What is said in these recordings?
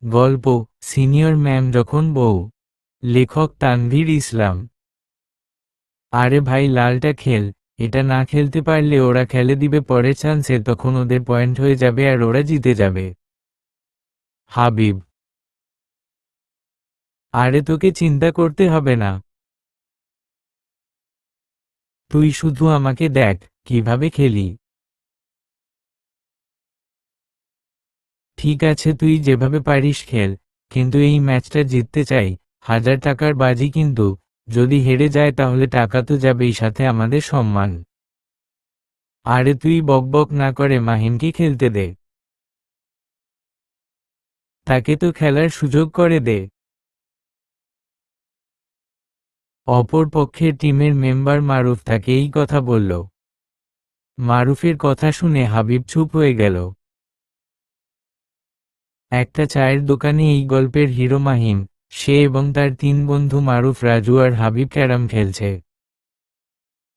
গল্প senior ma'am যখন বউ। লেখক তানভীর ইসলাম। আরে ভাই লালটা খেল, এটা না খেলতে পারলে ওরা খেলে দিবে পরের চান্সে, তখন ওদের পয়েন্ট হয়ে যাবে আর ওরা জিতে যাবে। হাবিব। আরে তোকে চিন্তা করতে হবে না, তুই শুধু আমাকে দেখ কিভাবে খেলি। ঠিক আছে, তুই যেভাবে পারিস খেল, কিন্তু এই ম্যাচটা জিততে চাই। 1000 টাকার বাজি কিন্তু, যদি হেরে যায় তাহলে টাকা তো যাবেই, সাথে আমাদের সম্মান। আরে তুই বকবক না করে মাহিমকে খেলতে দে, তাকে তো খেলার সুযোগ করে দে। অপর পক্ষের টিমের মেম্বার মারুফ তাকে এই কথা বলল। মারুফের কথা শুনে হাবিব চুপ হয়ে গেল। একটা চায়ের দোকানে এই গল্পের হিরো মাহিম, সে এবং তার 3 বন্ধু মারুফ, রাজু আর হাবিব ক্যারাম খেলছে।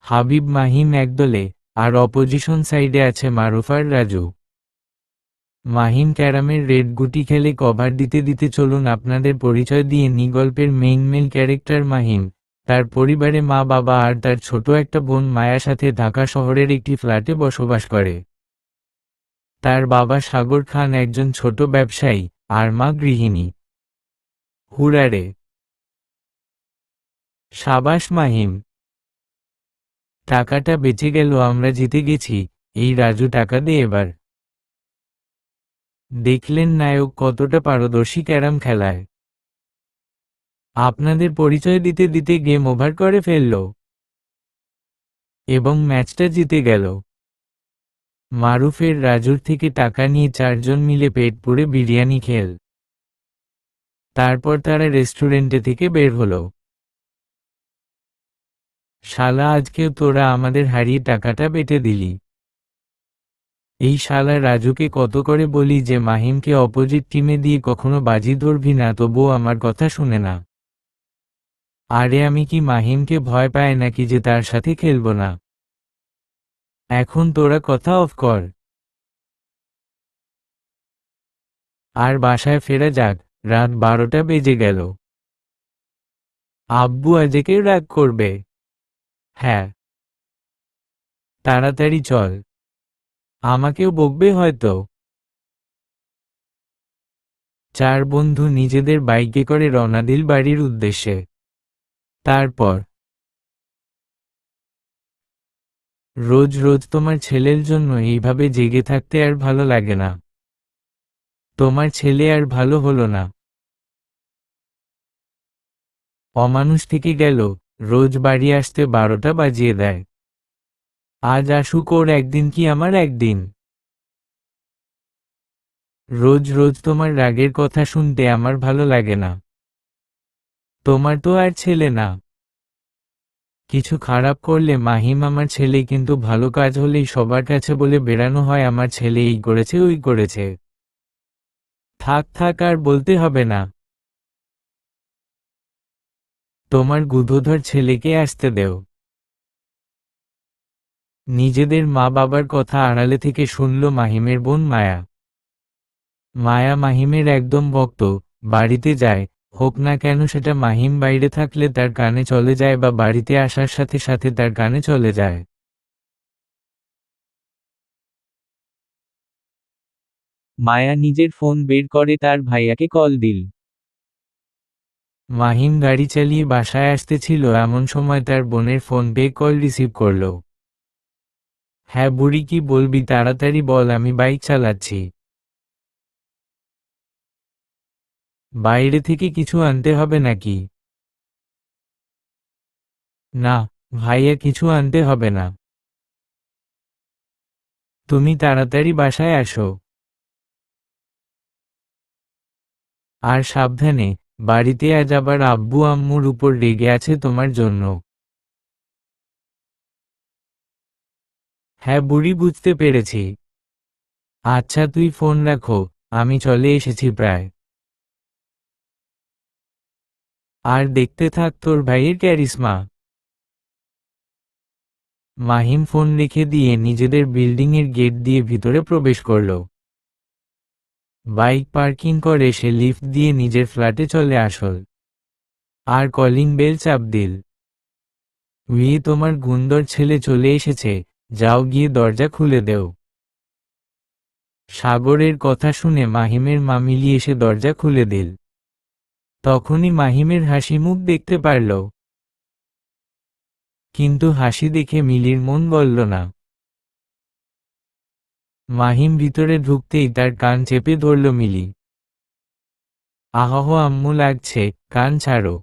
হাবিব মাহিম একদলে, আর অপোজিশন সাইডে আছে মারুফ আর রাজু। মাহিম ক্যারামের রেড গুটি খেলে কভার দিতে দিতে চলুন আপনাদের পরিচয় দিয়ে নি। গল্পের মেইন ক্যারেক্টার মাহিম, তার পরিবারে মা বাবা আর তার ছোট একটা বোন মায়া সাথে ঢাকা শহরের একটি ফ্ল্যাটে বসবাস করে। তার বাবা সাগর খান একজন ছোট ব্যবসায়ী, আর মা গৃহিণী। হুরারে। সাবাস মাহিম, টাকাটা বেঁচে গেল, আমরা জিতে গেছি। এই রাজু টাকা দে এবার। দেখলেন নায়ক কতটা পারদর্শী ক্যারাম খেলায়। আপনাদের পরিচয় দিতে দিতে গেম ওভার করে ফেলল এবং ম্যাচটা জিতে গেল। মারুফের রাজুর থেকে টাকা নিয়ে 4জন মিলে পেট পুড়ে বিরিয়ানি খেল। তারপর তারা রেস্টুরেন্টে থেকে বের হলো। শালা আজকেও তোরা আমাদের হারিয়ে টাকাটা বেটে দিলি। এই শালা রাজুকে কত করে বলি যে মাহিমকে অপোজিট টিমে দিয়ে কখনো বাজি ধরবি না, তবুও আমার কথা শুনে না। আরে আমি কি মাহিমকে ভয় পাই নাকি যে তার সাথে খেলবো না? এখন তোরা কথা অফ কর আর বাসায় ফেরা যাক, রাত 12টা বেজে গেল। আব্বু আজকে রাগ করবে। হ্যাঁ, তাড়াতাড়ি চল, আমাকেও বকবে হয়তো। 4 বন্ধু নিজেদের বাইকে করে রওনা দিল বাড়ির উদ্দেশ্যে। তারপর রোজ রোজ তোমার ছেলের জন্য এইভাবে জেগে থাকতে আর ভালো লাগে না। তোমার ছেলে আর ভালো হলো না, অমানুষ থেকে গেল, রোজ বাড়ি আসতে 12টা বাজিয়ে দেয়। আজ আসুক ওর একদিন কি আমার একদিন। রোজ রোজ তোমার রাগের কথা শুনতে আমার ভালো লাগে না। তোমার তো আর ছেলে না। কিছু খারাপ করলে মাহিম আমার ছেলে, কিন্তু ভালো কাজ হলেই সবার কাছে বলে বেড়ানো হয় আমার ছেলে এই করেছে ওই করেছে। থাক থাক, আর বলতে হবে না। তোমার গুধোধর ছেলেকে আসতে দেও। নিজেদের মা বাবার কথা আড়ালে থেকে শুনল মাহিমের বোন মায়া। মায়া মাহিমের একদম ভক্ত, বাড়িতে যায়, হোক না কেন সেটা মাহিম বাইরে থাকলে তার কানে চলে যায় বা বাড়িতে আসার সাথে সাথে তার কানে চলে যায়। মায়া নিজের ফোন বের করে তার ভাইয়াকে কল দিল। মাহিম গাড়ি চালিয়ে বাসায় আসতেছিল, এমন সময় তার বোনের ফোন পেয়ে কল রিসিভ করল। হ্যাঁ বুড়ি, কি বলবি তাড়াতাড়ি বল, আমি বাইক চালাচ্ছি। বাইরে থেকে কিছু আনতে হবে নাকি? না ভাইয়া, কিছু আনতে হবে না, তুমি তাড়াতাড়ি বাসায় আসো। আর সাবধানে, বাড়িতে আজ আবার আব্বু আম্মুর উপর রেগে আছে তোমার জন্য। হ্যাঁ বুড়ি, বুঝতে পেরেছি। আচ্ছা তুই ফোন রাখো, আমি চলে এসেছি প্রায়। আর দেখতে থাক তোর ভাইয়ের ক্যারিশমা। মাহিম ফোন রেখে দিয়ে নিজেদের বিল্ডিংয়ের গেট দিয়ে ভিতরে প্রবেশ করল। বাইক পার্কিং করে সে লিফট দিয়ে নিজের ফ্ল্যাটে চলে আসল। আর কলিং বেল চাপ দিল। তোমার গুন্দর ছেলে চলে এসেছে, যাও গিয়ে দরজা খুলে দেও। সাগরের কথা শুনে মাহিমের মা মিলি এসে দরজা খুলে দিল। তখনই মাহিমের হাসি মুখ দেখতে পারল, কিন্তু হাসি দেখে মিলির মন গলল না। মাহিম ভিতরে ঢুকতেই তার কান চেপে ধরল মিলি। আহহ আম্মু লাগছে, কান ছাড়ো।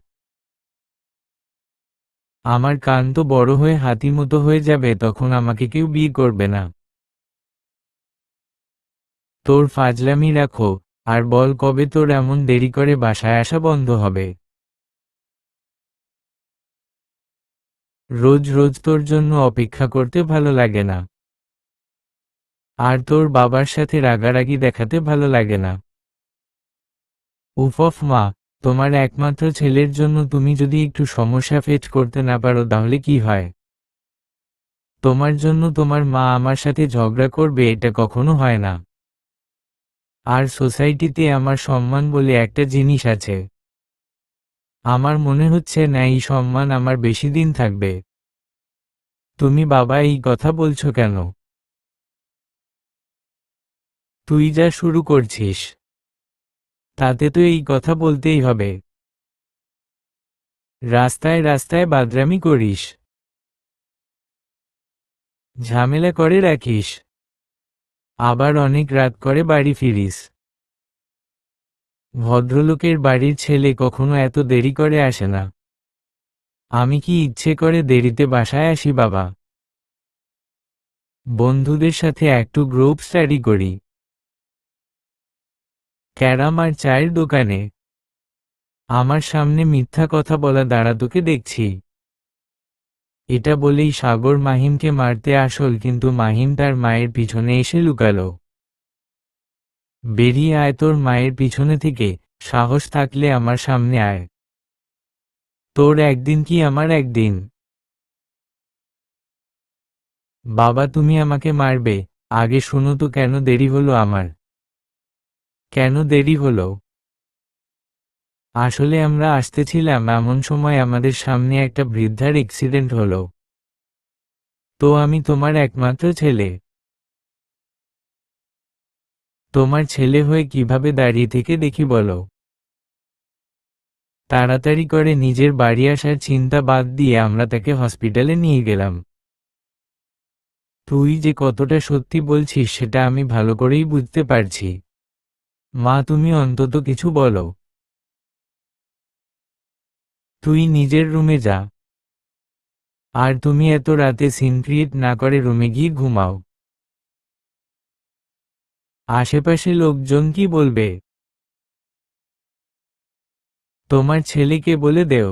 আমার কান তো বড় হয়ে হাতি মতো হয়ে যাবে, তখন আমাকে কেউ বিয়ে করবে না। তোর ফাজলামি রাখো, আর বল কবে তোর এমন দেরি করে বাসায় আসা বন্ধ হবে। রোজ রোজ তোর জন্য অপেক্ষা করতে ভালো লাগে না। আর তোর বাবার সাথে রাগারাগি দেখাতে ভালো লাগে না। উফ মা, তোমার একমাত্র ছেলের জন্য তুমি যদি একটু সমস্যা ফেস করতে না পারো তাহলে কি হয়? তোমার জন্য তোমার মা আমার সাথে ঝগড়া করবে, এটা কখনো হয় না। আর সোসাইটিতে আমার সম্মান বলে একটা জিনিস আছে। আমার মনে হচ্ছে না এই সম্মান আমার বেশি দিন থাকবে। তুমি বাবা এই কথা বলছো কেন? তুই যা শুরু করছিস, তাতে তো এই কথা বলতেই হবে। রাস্তায় রাস্তায় বাদরামি করিস, ঝামেলা করে রাখিস, আবার অনেক রাত করে বাড়ি ফিরিস। ভদ্রলোকের বাড়ির ছেলে কখনো এত দেরি করে আসে না। আমি কি ইচ্ছে করে দেরিতে বাসায় আসি বাবা? বন্ধুদের সাথে একটু গ্রুপ স্টাডি করি, ক্যারাম আর চায়ের দোকানে। আমার সামনে মিথ্যা কথা বলা দাঁড়া, তোকে দেখছি। এটা বলেই সাগর মাহিমকে মারতে আসল, কিন্তু মাহিম তার মায়ের পিছনে এসে লুকালো। বেরিয়ে আয় তোর মায়ের পিছনে থেকে, সাহস থাকলে আমার সামনে আয়। তোর একদিন কি আমার একদিন। বাবা তুমি আমাকে মারবে, আগে শুনো তো কেন দেরি হলো আমার। কেন দেরি হলো? আসলে আমরা আসতেছিলাম এমন সময় আমাদের সামনে একটা বৃদ্ধার অ্যাক্সিডেন্ট হলো। তো আমি তোমার একমাত্র ছেলে। তোমার ছেলে হয়ে কিভাবে দাঁড়িয়ে থেকে দেখি বলো? তাড়াতাড়ি করে নিজের বাড়ি আসার চিন্তা বাদ দিয়ে আমরা তাকে হসপিটালে নিয়ে গেলাম। তুই যে কতটা সত্যি বলছিস সেটা আমি ভালো করেই বুঝতে পারছি। মা তুমি অন্তত কিছু বলো। তুই নিজের রুমে যা। আর তুমি এত রাতে সিন ক্রিয়েট না করে রুমে গিয়ে ঘুমাও। আশেপাশে লোকজন কি বলবে? তোমার ছেলেকে বলে দেও।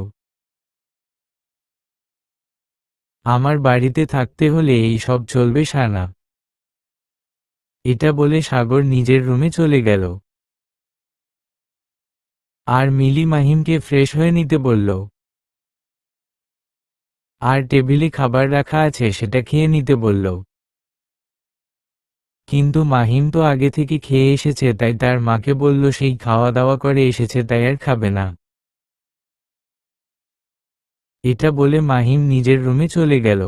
আমার বাড়িতে থাকতে হলে এই সব চলবে সানা। এটা বলে সাগর নিজের রুমে চলে গেল। আর মিলি মাহিমকে ফ্রেশ হয়ে নিতে বলল। আর টেবিলে খাবার রাখা আছে সেটা খেয়ে নিতে বলল। কিন্তু মাহিম তো আগে থেকে খেয়ে এসেছে, তাই তার মাকে বলল সেই খাওয়া দাওয়া করে এসেছে তাই আর খাবে না। এটা বলে মাহিম নিজের রুমে চলে গেল।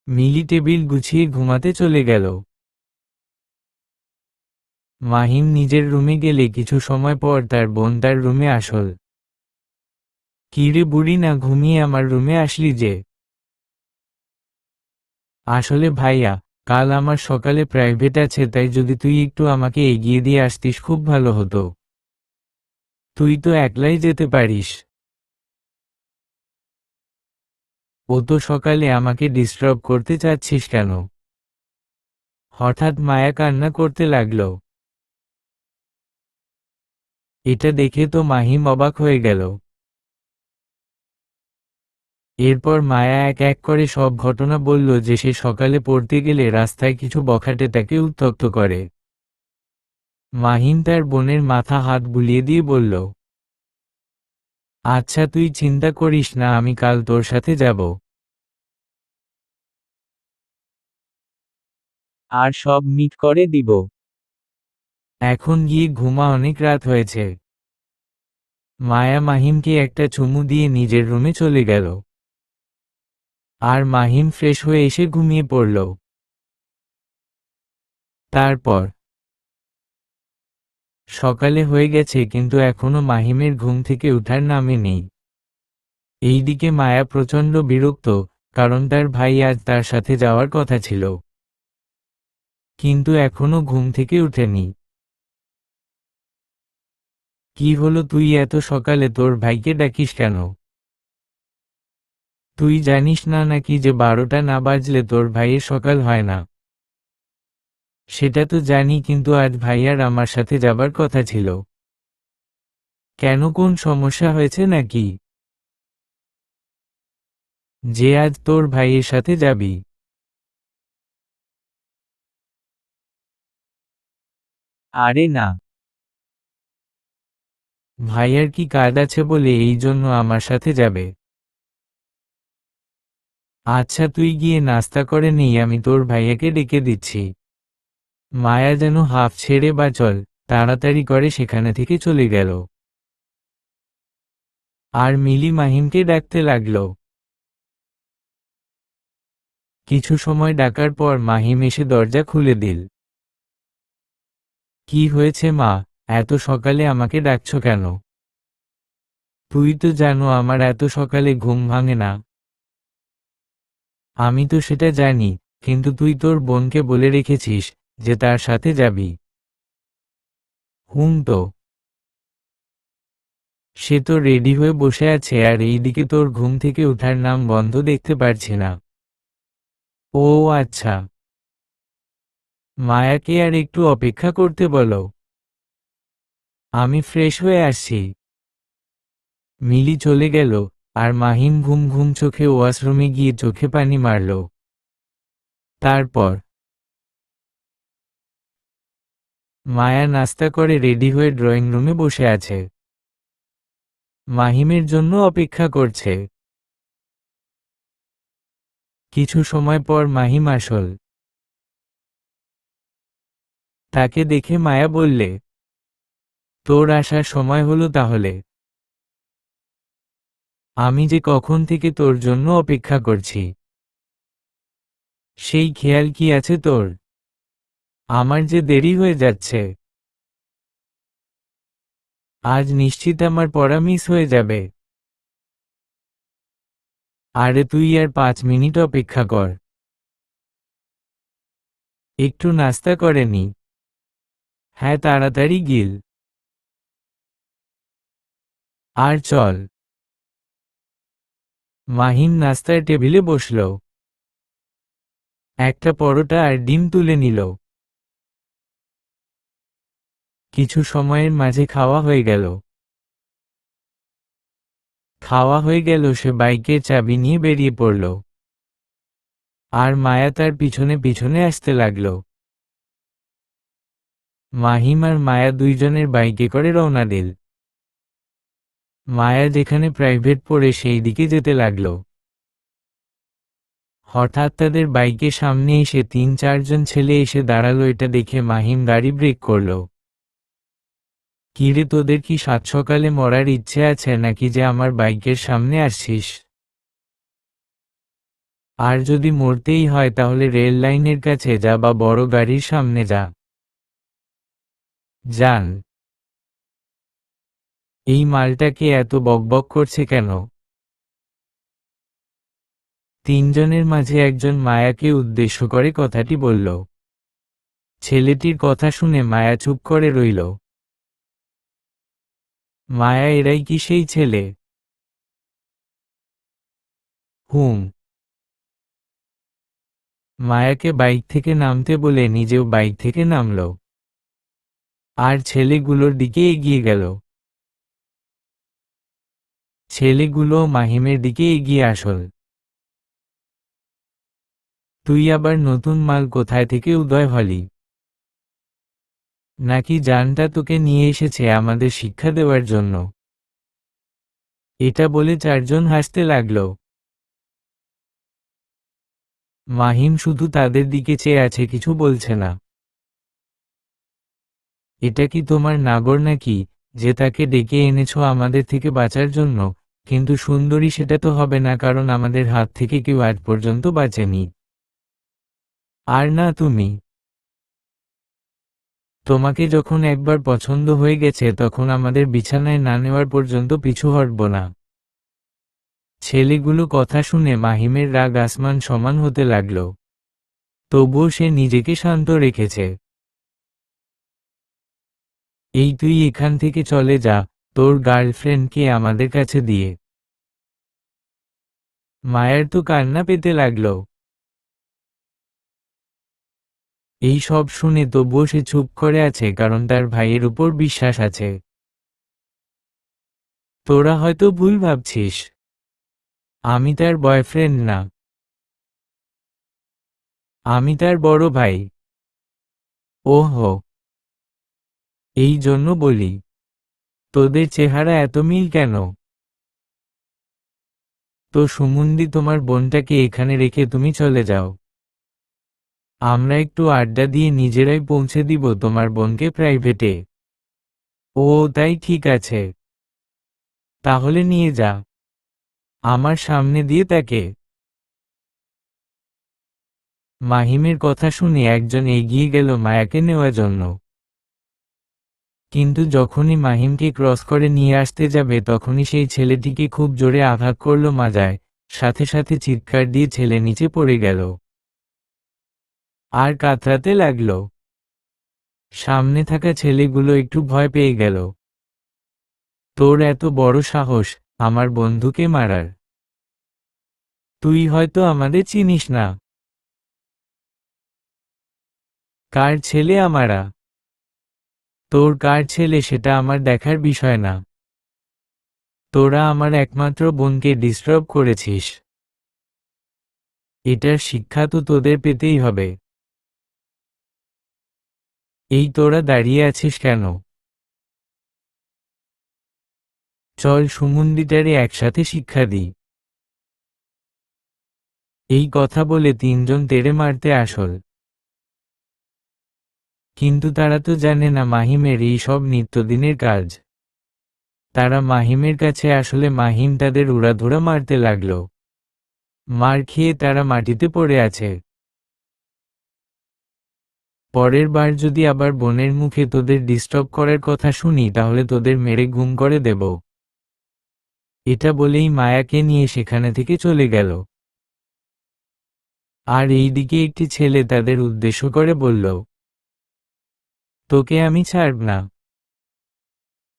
মিলি টেবিল গুছিয়ে ঘুমাতে চলে গেল। মাহিম নিজের রুমে গেলে কিছু সময় পর তার বোন তার রুমে আসল। কিরে বুড়ি, না ঘুমিয়ে আমার রুমে আসলি যে? আসলে ভাইয়া, কাল আমার সকালে প্রাইভেট আছে, তাই যদি তুই একটু আমাকে এগিয়ে দিয়ে আসতিস খুব ভালো হতো। তুই তো একলাই যেতে পারিস। ও তো সকালে আমাকে ডিস্টার্ব করতে চাচ্ছিস কেন? হঠাৎ মায়া কান্না করতে লাগল। এটা দেখে তো মাহিম অবাক হয়ে গেল। এরপর মায়া এক এক করে সব ঘটনা বলল, যে সে সকালে পড়তে গেলে রাস্তায় কিছু বখাটে তাকে উত্ত্যক্ত করে। মাহিম তার বোনের মাথা হাত বুলিয়ে দিয়ে বলল, আচ্ছা তুই চিন্তা করিস না, আমি কাল তোর সাথে যাব। আর সব মিট করে দিব। এখন গিয়ে ঘুমা, অনেক রাত হয়েছে। মায়া মাহিমকে একটা চুমু দিয়ে নিজের রুমে চলে গেল। আর মাহিম ফ্রেশ হয়ে এসে ঘুমিয়ে পড়ল। তারপর সকালে হয়ে গেছে, কিন্তু এখনো মাহিমের ঘুম থেকে উঠার নামে নেই। এইদিকে মায়া প্রচণ্ড বিরক্ত, কারণ তার ভাই আজ তার সাথে যাওয়ার কথা ছিল, কিন্তু এখনো ঘুম থেকে উঠেনি। কি হলো, তুই এত সকালে তোর ভাইকে ডাকিস কেন? তুই জানিস না নাকি যে 12টা না বাজলে তোর ভাইয়ের সকাল হয় না? সেটা তো জানি, কিন্তু আজ ভাইয়ার আমার সাথে যাবার কথা ছিল। কেন, কোন সমস্যা হয়েছে নাকি যে আজ তোর ভাইয়ের সাথে যাবি? আরে না, ভাইয়ার কি কাজ আছে বলে এই জন্য আমার সাথে যাবে? আচ্ছা, তুই গিয়ে নাস্তা করে নেই, আমি তোর ভাইয়াকে ডেকে দিচ্ছি। মায়া যেন হাফ ছেড়ে বা চল তাড়াতাড়ি করে সেখানে থেকে চলে গেল। আর মিলি মাহিমকে ডাকতে লাগল। কিছু সময় ডাকার পর মাহিম এসে দরজা খুলে দিল। কি হয়েছে মা, এত সকালে আমাকে ডাকছো কেন? তুই তো জানো আমার এত সকালে ঘুম ভাঙে না। আমি তো সেটা জানি, কিন্তু তুই তোর বোনকে বলে রেখেছিস যে তার সাথে যাবি। হুম, তো সে তো রেডি হয়ে বসে আছে, আর এইদিকে তোর ঘুম থেকে ওঠার নাম বন্ধ দেখতে পারছি না। ও আচ্ছা, মায়াকে আর একটু অপেক্ষা করতে বলো, আমি ফ্রেশ হয়ে আসছি। মিলি চলে গেল, আর মাহিম ঘুম ঘুম চোখে ওয়াশরুমে গিয়ে চোখে পানি মারল। তারপর মায়া নাস্তা করে রেডি হয়ে ড্রয়িং রুমে বসে আছে, মাহিমের জন্য অপেক্ষা করছে। কিছু সময় পর মাহিম আসল। তাকে দেখে মায়া বললে, তোর আসার সময় হলো তাহলে? আমি যে কখন থেকে তোর জন্য অপেক্ষা করছি, সেই খেয়াল কি আছে তোর? আমার যে দেরি হয়ে যাচ্ছে, আজ নিশ্চিত আমার পড়া মিস হয়ে যাবে। আরে তুই আর 5 মিনিট অপেক্ষা কর, একটু নাস্তা করে নি। হ্যাঁ, তাড়াতাড়ি গিল, আর চল। মাহিম নাস্তার টেবিলে বসল, একটা পরোটা আর ডিম তুলে নিল। কিছু সময়ের মাঝে খাওয়া হয়ে গেল। সে বাইকের চাবি নিয়ে বেরিয়ে পড়ল, আর মায়া তার পিছনে পিছনে আসতে লাগল। মাহিম আর মায়া দুইজনের বাইকে করে রওনা দিল। মায়া যেখানে প্রাইভেট পড়ে সেই দিকে যেতে লাগল। হঠাৎ তাদের বাইকের সামনে এসে 3-4 জন ছেলে এসে দাঁড়ালো, এটা দেখে মাহিম গাড়ি ব্রেক করল। কিরে, তোদের কি সাত সকালে মরার ইচ্ছে আছে নাকি যে আমার বাইকের সামনে আসছিস? আর যদি মরতেই হয় তাহলে রেল লাইনের কাছে যা বা বড় গাড়ির সামনে যা। যান। এই মালটাকে এত বকবক করছে কেন? 3 জনের মাঝে একজন মায়াকে উদ্দেশ্য করে কথাটি বলল। ছেলেটির কথা শুনে মায়া চুপ করে রইল। মায়া, এরাই কি সেই ছেলে? হুম। মায়াকে বাইক থেকে নামতে বলে নিজেও বাইক থেকে নামল, আর ছেলেগুলোর দিকে এগিয়ে গেল। ছেলেগুলো মাহিমের দিকে এগিয়ে আসল। তুই আবার নতুন মাল কোথায় থেকে উদয় হলি? নাকি জানটা তোকে নিয়ে এসেছে আমাদের শিক্ষা দেওয়ার জন্য? এটা বলে 4 জন হাসতে লাগল। মাহিম শুধু তাদের দিকে চেয়ে আছে, কিছু বলছে না। এটা কি তোমার নাগর নাকি, যে তাকে ডেকে এনেছো আমাদের থেকে বাঁচার জন্য? কিন্তু সুন্দরী সেটা তো হবে না, কারণ আমাদের হাত থেকে কেউ আজ পর্যন্ত বাঁচেনি। আর না তুমি। তোমাকে যখন একবার পছন্দ হয়ে গেছে তখন আমাদের বিছানায় না নেওয়ার পর্যন্ত পিছু হটব না। ছেলেগুলো কথা শুনে মাহিমের রাগ আসমান সমান হতে লাগল। তবুও সে নিজেকে শান্ত রেখেছে। এই তুই এখান থেকে চলে যা, তোর গার্লফ্রেন্ডকে আমাদের কাছে দিয়ে। মায়ের তো কান্না পেতে লাগল। এই সব শুনে তবুও সে চুপ করে আছে, কারণ তার ভাইয়ের উপর বিশ্বাস আছে। তোরা হয়তো ভুল ভাবছিস, আমি তার বয়ফ্রেন্ড না, আমি তার বড় ভাই। ওহো, এই জন্য বলি, তোদের চেহারা এত মিল কেন? তো সুমন্দি, তোমার বোনটাকে এখানে রেখে তুমি চলে যাও। আমরা একটু আড্ডা দিয়ে নিজেরাই পৌঁছে দিব তোমার বোনকে প্রাইভেটে। ও তাই, ঠিক আছে, তাহলে নিয়ে যা। আমার সামনে দিয়ে তাকে। মাহিমের কথা শুনে একজন এগিয়ে গেল মায়াকে নেওয়ার জন্য। কিন্তু যখনই মাহিমকে ক্রস করে নিয়ে আসতে যাবে তখনই সেই ছেলেটিকে খুব জোরে আঘাত করল মাজায়, সাথে সাথে চিৎকার দিয়ে ছেলে নিচে পড়ে গেল আর কাতরাতে লাগল। সামনে থাকা ছেলেগুলো একটু ভয় পেয়ে গেল। তোর এত বড় সাহস আমার বন্ধুকে মারার? তুই হয়তো আমাদের চিনিস না। কার ছেলে আমারা? তোর কার ছেলে সেটা আমার দেখার বিষয় না। তোরা আমার একমাত্র বোনকে ডিস্টার্ব করেছিস। এটার শিক্ষা তো তোদের পেতেই হবে। এই তোরা দাঁড়িয়ে আছিস কেন? চল সুমন্দিটারে একসাথে শিক্ষা দিই। এই কথা বলে তিনজন তেড়ে মারতে আসল। কিন্তু তারা তো জানে না মাহিমের এই সব নিত্যদিনের কাজ। তারা মাহিমের কাছে আসলে মাহিম তাদের উড়াধুরা মারতে লাগল। মার খেয়ে তারা মাটিতে পড়ে আছে। পরের বার যদি আবার বোনের মুখে তোদের ডিস্টার্ব করার কথা শুনি তাহলে তোদের মেরে গুম করে দেব। এটা বলেই মায়াকে নিয়ে সেখানে থেকে চলে গেল। আর এইদিকে একটি ছেলে তাদের উদ্দেশ্য করে বলল, তোকে আমি ছাড়ব না,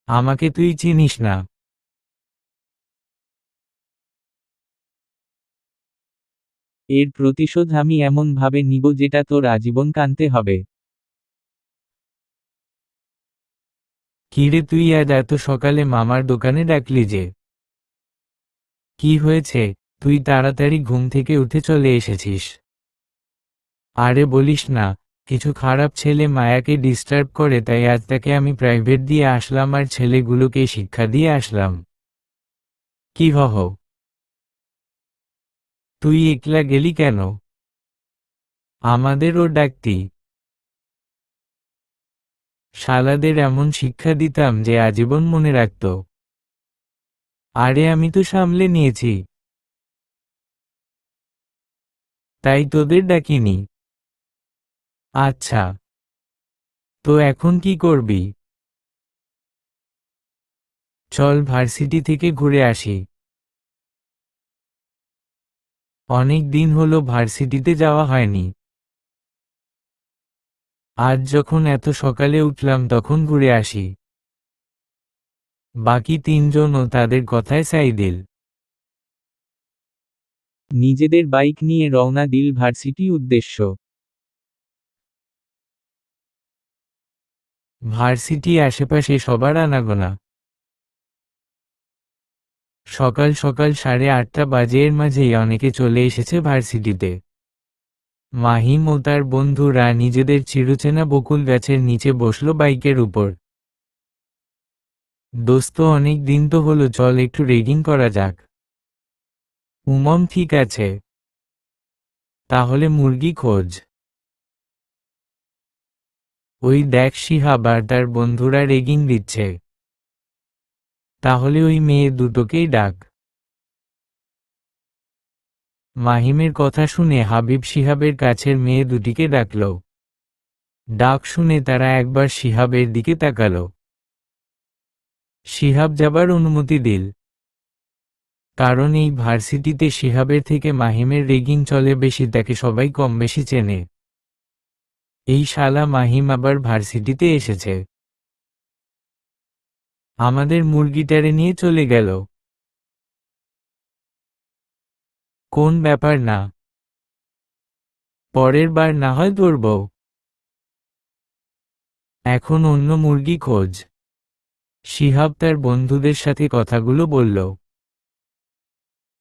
আমাকে তুই চিনিস না। এর প্রতিশোধ আমি এমন ভাবে নিব যেটা তোর আজীবন কাঁদতে হবে। কিরে, তুই আজ এত সকালে মামার দোকানে ডাকলি যে? কি হয়েছে, তুই তাড়াতাড়ি ঘুম থেকে উঠে চলে এসেছিস? আরে বলিস না, কিছু খারাপ ছেলে মায়াকে ডিস্টার্ব করে, তাই আজ তাকে আমি প্রাইভেট দিয়ে আসলাম আর ছেলেগুলোকে শিক্ষা দিয়ে আসলাম। কি হহ, তুই একলা গেলি কেন? আমাদেরও ডাকতি। শালাদের এমন শিক্ষা দিতাম যে আজীবন মনে রাখত। আরে আমি তো সামলে নিয়েছি, তাই তোদের ডাকিনি। আচ্ছা, তো এখন কি করবি? চল ভার্সিটি থেকে ঘুরে আসি। অনেক দিন হলো ভার্সিটিতে যাওয়া হয়নি। আজ যখন এত সকালে উঠলাম তখন ঘুরে আসি। বাকি তিনজনও তাদের কথায় সাই দিল। নিজেদের বাইক নিয়ে রওনা দিল ভার্সিটি উদ্দেশ্য। ভার্সিটি আশেপাশে সবার আনাগোনা। সকাল সকাল 8:30 বাজে, এর মাঝেই অনেকে চলে এসেছে ভার্সিটিতে। মাহিম ও তার বন্ধুরা নিজেদের চিরচেনা বকুল গাছের নিচে বসলো বাইকের উপর। দোস্ত, অনেক দিন তো হলো, চল একটু রেগিং করা যাক। ঠিক আছে, তাহলে মুরগি খোঁজ। ওই দেখ শিহাব আর তার বন্ধুরা রেগিং দিচ্ছে। তাহলে ওই মেয়ে দুটোকেই ডাক। মাহিমের কথা শুনে হাবিব শিহাবের কাছের মেয়ে দুটিকে ডাকল। ডাক শুনে তারা একবার শিহাবের দিকে তাকাল। শিহাব যাবার অনুমতি দিল। কারণ এই ভার্সিটিতে শিহাবের থেকে মাহিমের রেগিং চলে বেশি, তাকে সবাই কম বেশি চেনে। এই শালা মাহিম আবার ভার্সিটিতে এসেছে, আমাদের মুরগিটারে নিয়ে চলে গেল। কোন ব্যাপার না, পরের বার না হয় ধরব। এখন অন্য মুরগি খোঁজ। শিহাব তার বন্ধুদের সাথে কথাগুলো বলল।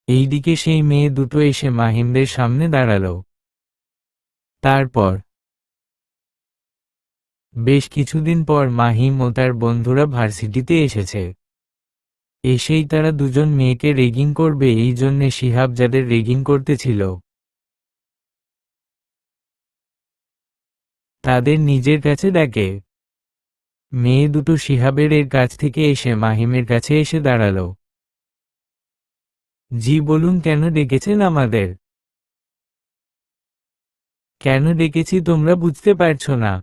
এইদিকে সেই মেয়ে দুটো এসে মাহিমদের সামনে দাঁড়ালো। তারপর বেশ কিছুদিন পর মাহিম ও তার বন্ধুরা ভার্সিটিতে এসেছে। এসেই তারা দুজন মেয়েকে রেগিং করবে, এই জন্যে শিহাব যাদের রেগিং করতেছিল তাদের নিজের কাছে ডাকে। মেয়ে দুটো শিহাবের এর কাছ থেকে এসে মাহিমের কাছে এসে দাঁড়ালো। জি বলুন, কেন ডেকেছেন আমাদের? কেন ডেকেছি তোমরা বুঝতে পারছো না?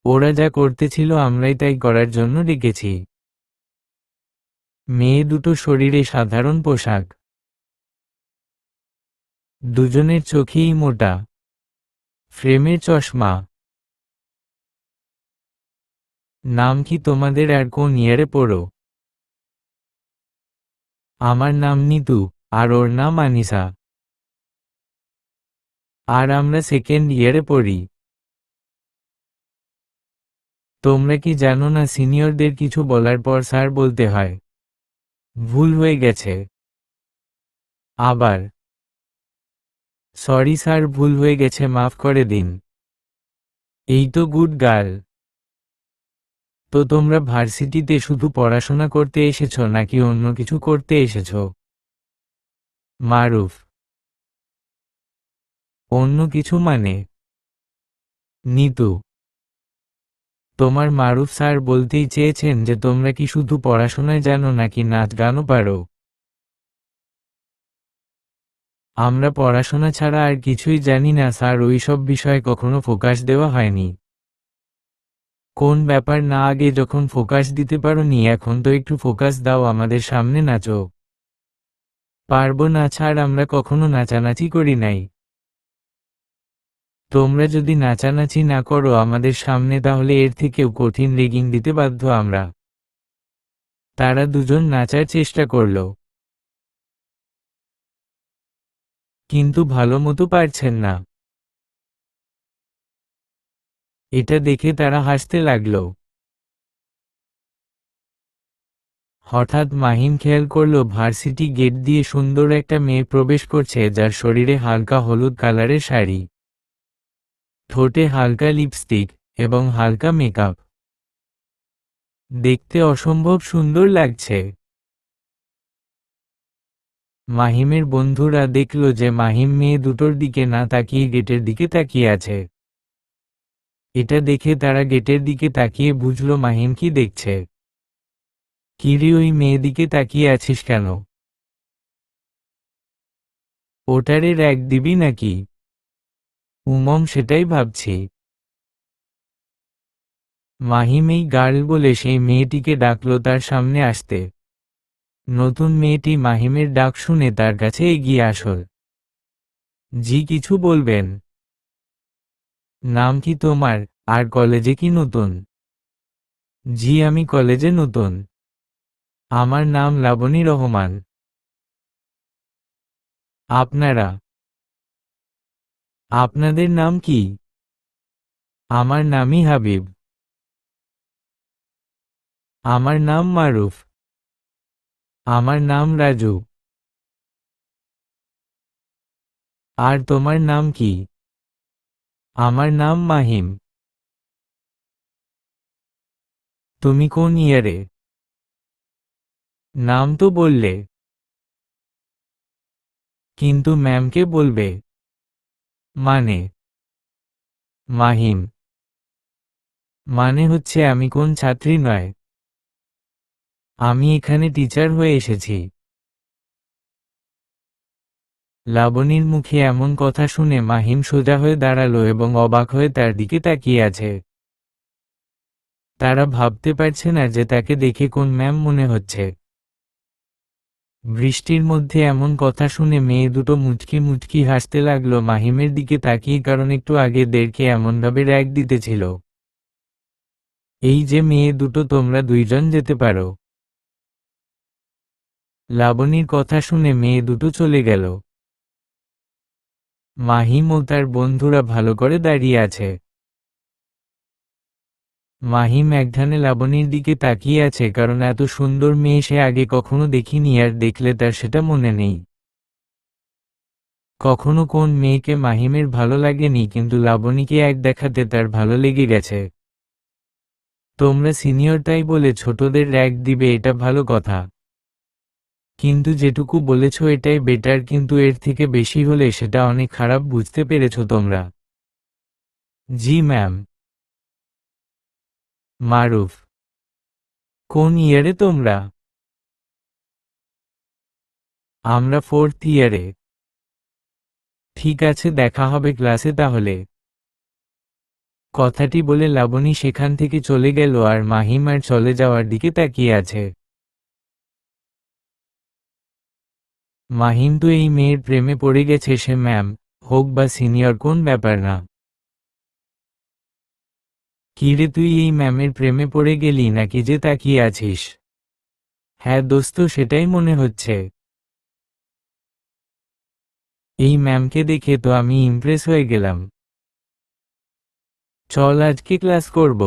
ওরা যা করতেছিল আমরাই তাই করার জন্য ডেকেছি। মেয়ে দুটো শরীরে সাধারণ পোশাক, দুজনের চোখেই মোটা ফ্রেমের চশমা। নাম কি তোমাদের আর কোন ইয়ারে পড়ো? আমার নাম নিতু, আর ওর নাম আনিসা। আর আমরা সেকেন্ড ইয়ারে পড়ি। তোমরা কি জানো না সিনিয়রদের কিছু বলার পর স্যার বলতে হয়? ভুল হয়ে গেছে। আবার সরি স্যার, ভুল হয়ে গেছে, মাফ করে দিন। এই তো গুড গার্ল। তো তোমরা ভার্সিটিতে শুধু পড়াশোনা করতে এসেছো নাকি অন্য কিছু করতে এসেছো? মারুফ: অন্য কিছু মানে? নিতু: তোমার মারুফ স্যার বলতেই চেয়েছেন যে তোমরা কি শুধু পড়াশোনায় জানো নাকি নাচ গানও পারো? আমরা পড়াশোনা ছাড়া আর কিছুই জানি না স্যার, ওইসব বিষয়ে কখনো ফোকাস দেওয়া হয়নি। কোন ব্যাপার না, আগে যখন ফোকাস দিতে পারোনি এখন তো একটু ফোকাস দাও, আমাদের সামনে নাচো। পারবো না ছাড়, আমরা কখনো নাচানাচি করি নাই। তোমরা যদি নাচানাচি না করো আমাদের সামনে তাহলে এর থেকেও কঠিন রেগিং দিতে বাধ্য আমরা। তারা দুজন নাচার চেষ্টা করল, কিন্তু ভালো মতো পারছেন না। এটা দেখে তারা হাসতে লাগল। হঠাৎ মাহিম খেয়াল করল ভার্সিটি গেট দিয়ে সুন্দর একটা মেয়ে প্রবেশ করছে, যার শরীরে হালকা হলুদ কালারের শাড়ি, ঠোঁটে হালকা লিপস্টিক এবং হালকা মেকআপ। দেখতে অসম্ভব সুন্দর লাগছে। মাহিমের বন্ধুরা দেখল যে মাহিম মেয়ে দুটোর দিকে না তাকিয়ে গেটের দিকে তাকিয়ে আছে। এটা দেখে তারা গেটের দিকে তাকিয়ে বুঝল মাহিম কি দেখছে। কিরে, ওই মেয়ে দিকে তাকিয়ে আছিস কেন? ওটারে র‍্যাগ দিবি নাকি? সেটাই ভাবছি। মাহিম এই গার্ল বলে সেই মেয়েটিকে ডাকল তার সামনে আসতে। নতুন মেয়েটি মাহিমের ডাক শুনে তার কাছে এগিয়ে আসল। জি কিছু বলবেন? নাম কি তোমার, আর কলেজে কি নতুন? জি আমি কলেজে নতুন। আমার নাম লাবণী রহমান। আপনারা? আপনাদের নাম কি? আমার নামই হাবিব। আমার নাম মারুফ। আমার নাম রাজু। আর তোমার নাম কি? আমার নাম মাহিম। তুমি কোন ইয়ারে? নাম তো বললে, কিন্তু ম্যামকে বলবে। মানে? মাহিম: মানে হচ্ছে আমি কোন ছাত্রী নয়, আমি এখানে টিচার হয়ে এসেছি। লাবণীর মুখে এমন কথা শুনে মাহিম সোজা হয়ে দাঁড়ালো এবং অবাক হয়ে তার দিকে তাকিয়ে আছে। তারা ভাবতে পারছে না যে তাকে দেখে কোন ম্যাম মনে হচ্ছে। বৃষ্টির মধ্যে এমন কথা শুনে মেয়ে দুটো মুচকি মুচকি হাসতে লাগলো মাহিমের দিকে তাকিয়ে, কারণ একটু আগে দেরকে এমনভাবে র‍্যাগ দিতেছিল। এই যে মেয়ে দুটো, তোমরা দুইজন যেতে পারো। লাবণীর কথা শুনে মেয়ে দুটো চলে গেল। মাহিম ও তার বন্ধুরা ভালো করে দাঁড়িয়ে আছে। মাহিম একধানে লাবণীর দিকে তাকিয়ে আছে, কারণ এত সুন্দর মেয়ে সে আগে কখনো দেখিনি, আর দেখলে তার সেটা মনে নেই। কখনো কোন মেয়েকে মাহিমের ভালো লাগেনি, কিন্তু লাবণীকে এক দেখাতে তার ভালো লেগে গেছে। তোমরা সিনিয়র তাই বলে ছোটদের র‍্যাগ দিবে, এটা ভালো কথা, কিন্তু যেটুকু বলেছ এটাই বেটার, কিন্তু এর থেকে বেশি হলে সেটা অনেক খারাপ, বুঝতে পেরেছ তোমরা? জি ম্যাম। মারুফ: কোন ইয়ারে তোমরা? আমরা 4th ইয়ারে। ঠিক আছে, দেখা হবে ক্লাসে তাহলে। কথাটি বলে লাবণী সেখান থেকে চলে গেল, আর মাহিম আর চলে যাওয়ার দিকে তাকিয়ে আছে। মাহিম তো এই মেয়ের প্রেমে পড়ে গেছে, সে ম্যাম হোক বা সিনিয়র, কোন ব্যাপার না। কিরে, তুই এই ম্যামের প্রেমে পড়ে গেলি নাকি যে তাকিয়ে আছিস? হ্যাঁ দোস্ত, সেটাই মনে হচ্ছে। এই ম্যামকে দেখে তো আমি ইমপ্রেস হয়ে গেলাম। চল আজকে ক্লাস করব।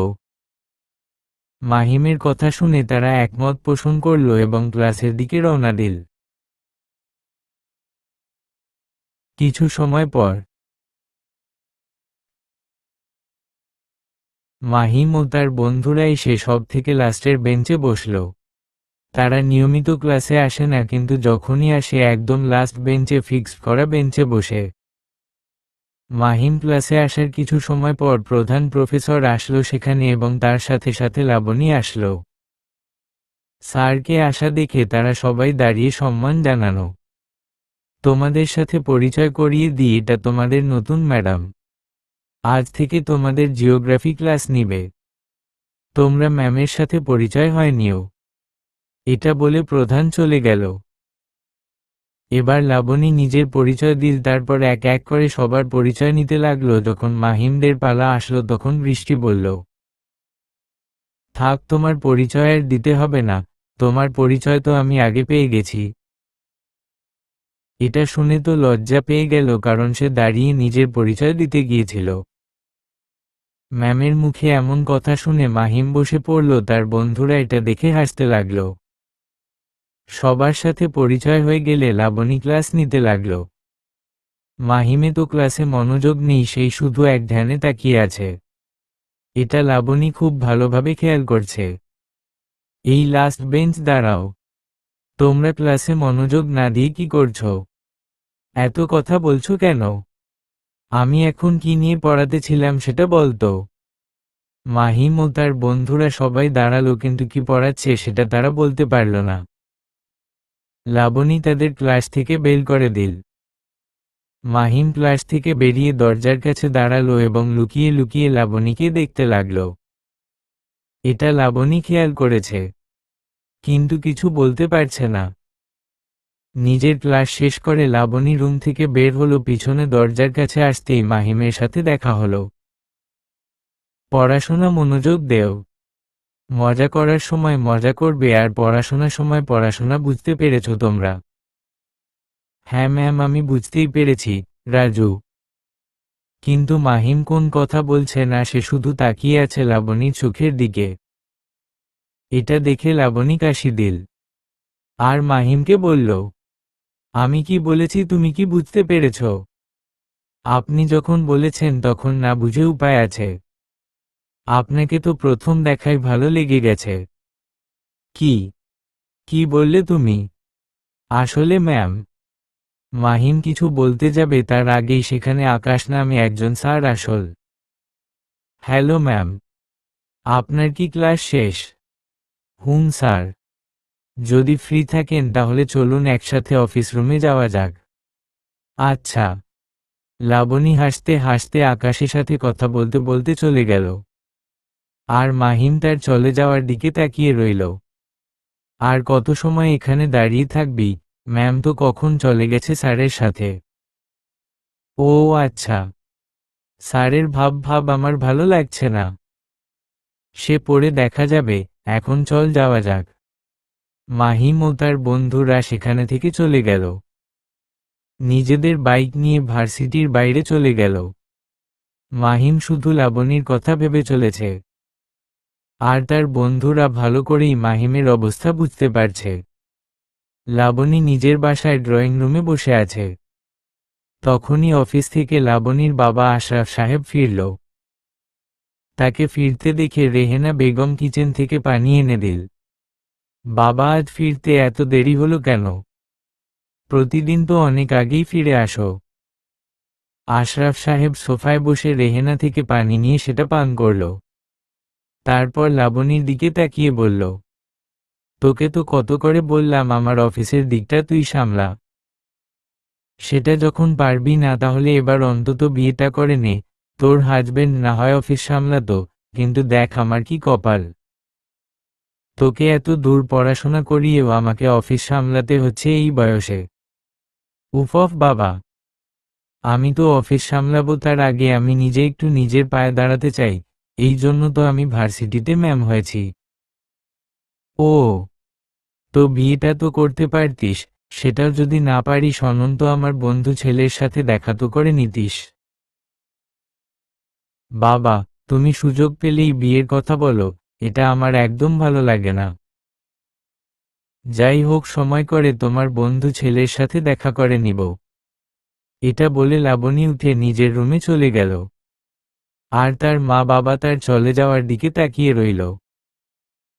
মাহিমের কথা শুনে তারা একমত পোষণ করল এবং ক্লাসের দিকে রওনা দিল। কিছু সময় পর মাহিম ও তার বন্ধুরা এসে সব থেকে লাস্টের বেঞ্চে বসল। তারা নিয়মিত ক্লাসে আসে না, কিন্তু যখনই আসে একদম লাস্ট বেঞ্চে, ফিক্স করা বেঞ্চে বসে। মাহিম ক্লাসে আসার কিছু সময় পর প্রধান প্রফেসর আসলো সেখানে, এবং তার সাথে সাথে লাবণী আসলো। স্যারকে আসা দেখে তারা সবাই দাঁড়িয়ে সম্মান জানানো। তোমাদের সাথে পরিচয় করিয়ে দিই, এটা তোমাদের নতুন ম্যাডাম। আজ থেকে তোমাদের জিওগ্রাফি ক্লাস নিবে। তোমরা ম্যামের সাথে পরিচয় হয়নিও। এটা বলে প্রধান চলে গেল। এবার লাবণী নিজের পরিচয় দিল, তারপর এক এক করে সবার পরিচয় নিতে লাগলো। যখন মাহিমদের পালা আসলো তখন বৃষ্টি বলল, থাক, তোমার পরিচয় আর দিতে হবে না, তোমার পরিচয় তো আমি আগে পেয়ে গেছি। এটা শুনে তো লজ্জা পেয়ে গেল, কারণ সে দাঁড়িয়ে নিজের পরিচয় দিতে গিয়েছিল। ম্যামের মুখে এমন কথা শুনে মাহিম বসে পড়ল, তার বন্ধুরা এটা দেখে হাসতে লাগল। সবার সাথে পরিচয় হয়ে গেলে লাবণী ক্লাস নিতে লাগল। মাহিমে তো ক্লাসে মনোযোগ নেই, সেই শুধু এক ধ্যানে তাকিয়ে আছে। এটা লাবণী খুব ভালোভাবে খেয়াল করছে। এই লাস্ট বেঞ্চ, দাঁড়াও। তোমরা ক্লাসে মনোযোগ না দিয়ে কি করছো? এত কথা বলছো কেন? আমি এখন কি নিয়ে পড়াতে ছিলাম সেটা বলতো। মাহিম ও তার বন্ধুরা সবাই দাঁড়ালো, কিন্তু কি পড়াচ্ছে সেটা তারা বলতে পারল না। লাবণী তাদের ক্লাস থেকে বের করে দিল। মাহিম ক্লাস থেকে বেরিয়ে দরজার কাছে দাঁড়ালো এবং লুকিয়ে লুকিয়ে লাবণীকে দেখতে লাগল। এটা লাবণী খেয়াল করেছে, কিন্তু কিছু বলতে পারছে না। নিজের ক্লাস শেষ করে লাবণী রুম থেকে বের হলো, পিছনে দরজার কাছে আসতেই মাহিমের সাথে দেখা হলো। পড়াশোনা মনোযোগ দেও। মজা করার সময় মজা করবে, আর পড়াশোনার সময় পড়াশোনা, বুঝতে পেরেছো তোমরা? হ্যাঁ ম্যাম, আমি বুঝতেই পেরেছি, রাজু। কিন্তু মাহিম কোন কথা বলছে না, সে শুধু তাকিয়ে আছে লাবণীর চোখের দিকে। এটা দেখে লাবণী কাশি দিল, আর মাহিমকে বলল, আমি কি বলেছি তুমি কি বুঝতে পেরেছ? আপনি যখন বলেছেন তখন না বুঝে উপায় আছে। আপনাকে তো প্রথম দেখায় ভালো লেগে গেছে। কি কি বললে তুমি? আসলে ম্যাম। মাহিম কিছু বলতে যাবে তার আগেই সেখানে আকাশ নামে একজন স্যার আসল। হ্যালো ম্যাম, আপনার কি ক্লাস শেষ? হুম স্যার। যদি ফ্রি থাকেন তাহলে চলুন একসাথে অফিস রুমে যাওয়া যাক। আচ্ছা। লাবণী হাসতে হাসতে আকাশের সাথে কথা বলতে বলতে চলে গেল। আর মাহিম তার চলে যাওয়ার দিকে তাকিয়ে রইল। আর কত সময় এখানে দাঁড়িয়ে থাকবি, ম্যাম তো কখন চলে গেছে স্যারের সাথে। ও আচ্ছা, স্যারের ভাব ভাব আমার ভালো লাগছে না। সে পড়ে দেখা যাবে, এখন চল যাওয়া যাক। মাহিম ও তার বন্ধুরা সেখানে থেকে চলে গেল। নিজেদের বাইক নিয়ে ভার্সিটির বাইরে চলে গেল। মাহিম শুধু লাবণীর কথা ভেবে চলেছে। আর তার বন্ধুরা ভালো করেই মাহিমের অবস্থা বুঝতে পারছে। লাবণী নিজের বাসায় ড্রয়িং রুমে বসে আছে। তখনই অফিস থেকে লাবণীর বাবা আশরাফ সাহেব ফিরল। তাকে ফিরতে দেখে রেহেনা বেগম কিচেন থেকে পানি এনে দিল। বাবা, আজ ফিরতে এত দেরি হলো কেন? প্রতিদিন তো অনেক আগেই ফিরে আসো। আশরাফ সাহেব সোফায় বসে রেহেনা থেকে পানি নিয়ে সেটা পান করল। তারপর লাবণীর দিকে তাকিয়ে বলল, তোকে তো কত করে বললাম আমার অফিসের দিকটা তুই সামলা। সেটা যখন পারবি না তাহলে এবার অন্তত বিয়েটা করে নে। তোর হাজবেন্ড না হয় অফিস সামলাতো, কিন্তু দেখ আমার কি কপাল। তোকে এত দূর পড়াশোনা করিয়েও আমাকে অফিস সামলাতে হচ্ছে এই বয়সে। উফ বাবা, আমি তো অফিস সামলাবো তার আগে আমি নিজে একটু নিজের পায়ে দাঁড়াতে চাই। এই জন্য তো আমি ভার্সিটিতে ম্যাম হয়েছি। ও, তো বিয়েটা তো করতে পারতিস, সেটাও যদি না পারিস অনন্ত আমার বন্ধু ছেলের সাথে দেখা তো করে নিতিস। বাবা, তুমি সুযোগ পেলেই বিয়ের কথা বলো, এটা আমার একদম ভালো লাগে না। যাই হোক, সময় করে তোমার বন্ধু ছেলের সাথে দেখা করে নিব। এটা বলে লাবণী উঠে নিজের রুমে চলে গেল। আর তার মা বাবা তার চলে যাওয়ার দিকে তাকিয়ে রইল।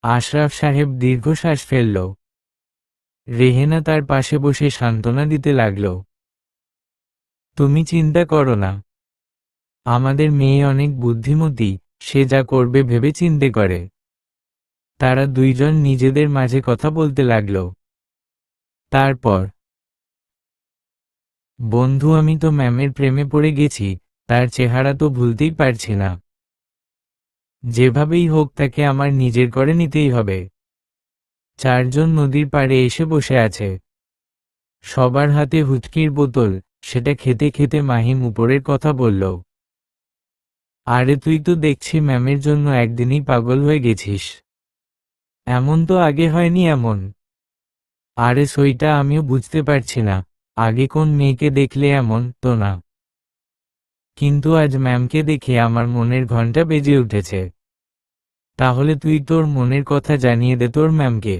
আশরাফ সাহেব দীর্ঘশ্বাস ফেলল। রেহেনা তার পাশে বসে সান্ত্বনা দিতে লাগল। তুমি চিন্তা করো না, আমাদের মেয়ে অনেক বুদ্ধিমতী, সে যা করবে ভেবে চিন্তে করে। তারা দুইজন নিজেদের মাঝে কথা বলতে লাগল। তারপর, বন্ধু, আমি তো ম্যামের প্রেমে পড়ে গেছি, তার চেহারা তো ভুলতেই পারছি না। যেভাবেই হোক তাকে আমার নিজের করে নিতেই হবে। চারজন নদীর পাড়ে এসে বসে আছে। সবার হাতে হুচকির বোতল, সেটা খেতে খেতে মাহিম উপরের কথা বলল। আরে তুই তো দেখছি ম্যামের জন্য একদিনই পাগল হয়ে গেছিস। এমন তো আগে হয়নি এমন। আরে সইটা আমিও বুঝতে পারছি না, আগে কোন মেয়েকে দেখলে এমন তো না। কিন্তু আজ ম্যামকে দেখে আমার মনের ঘন্টা বেজে উঠেছে। তাহলে তুই তোর মনের কথা জানিয়ে দে তোর ম্যামকে।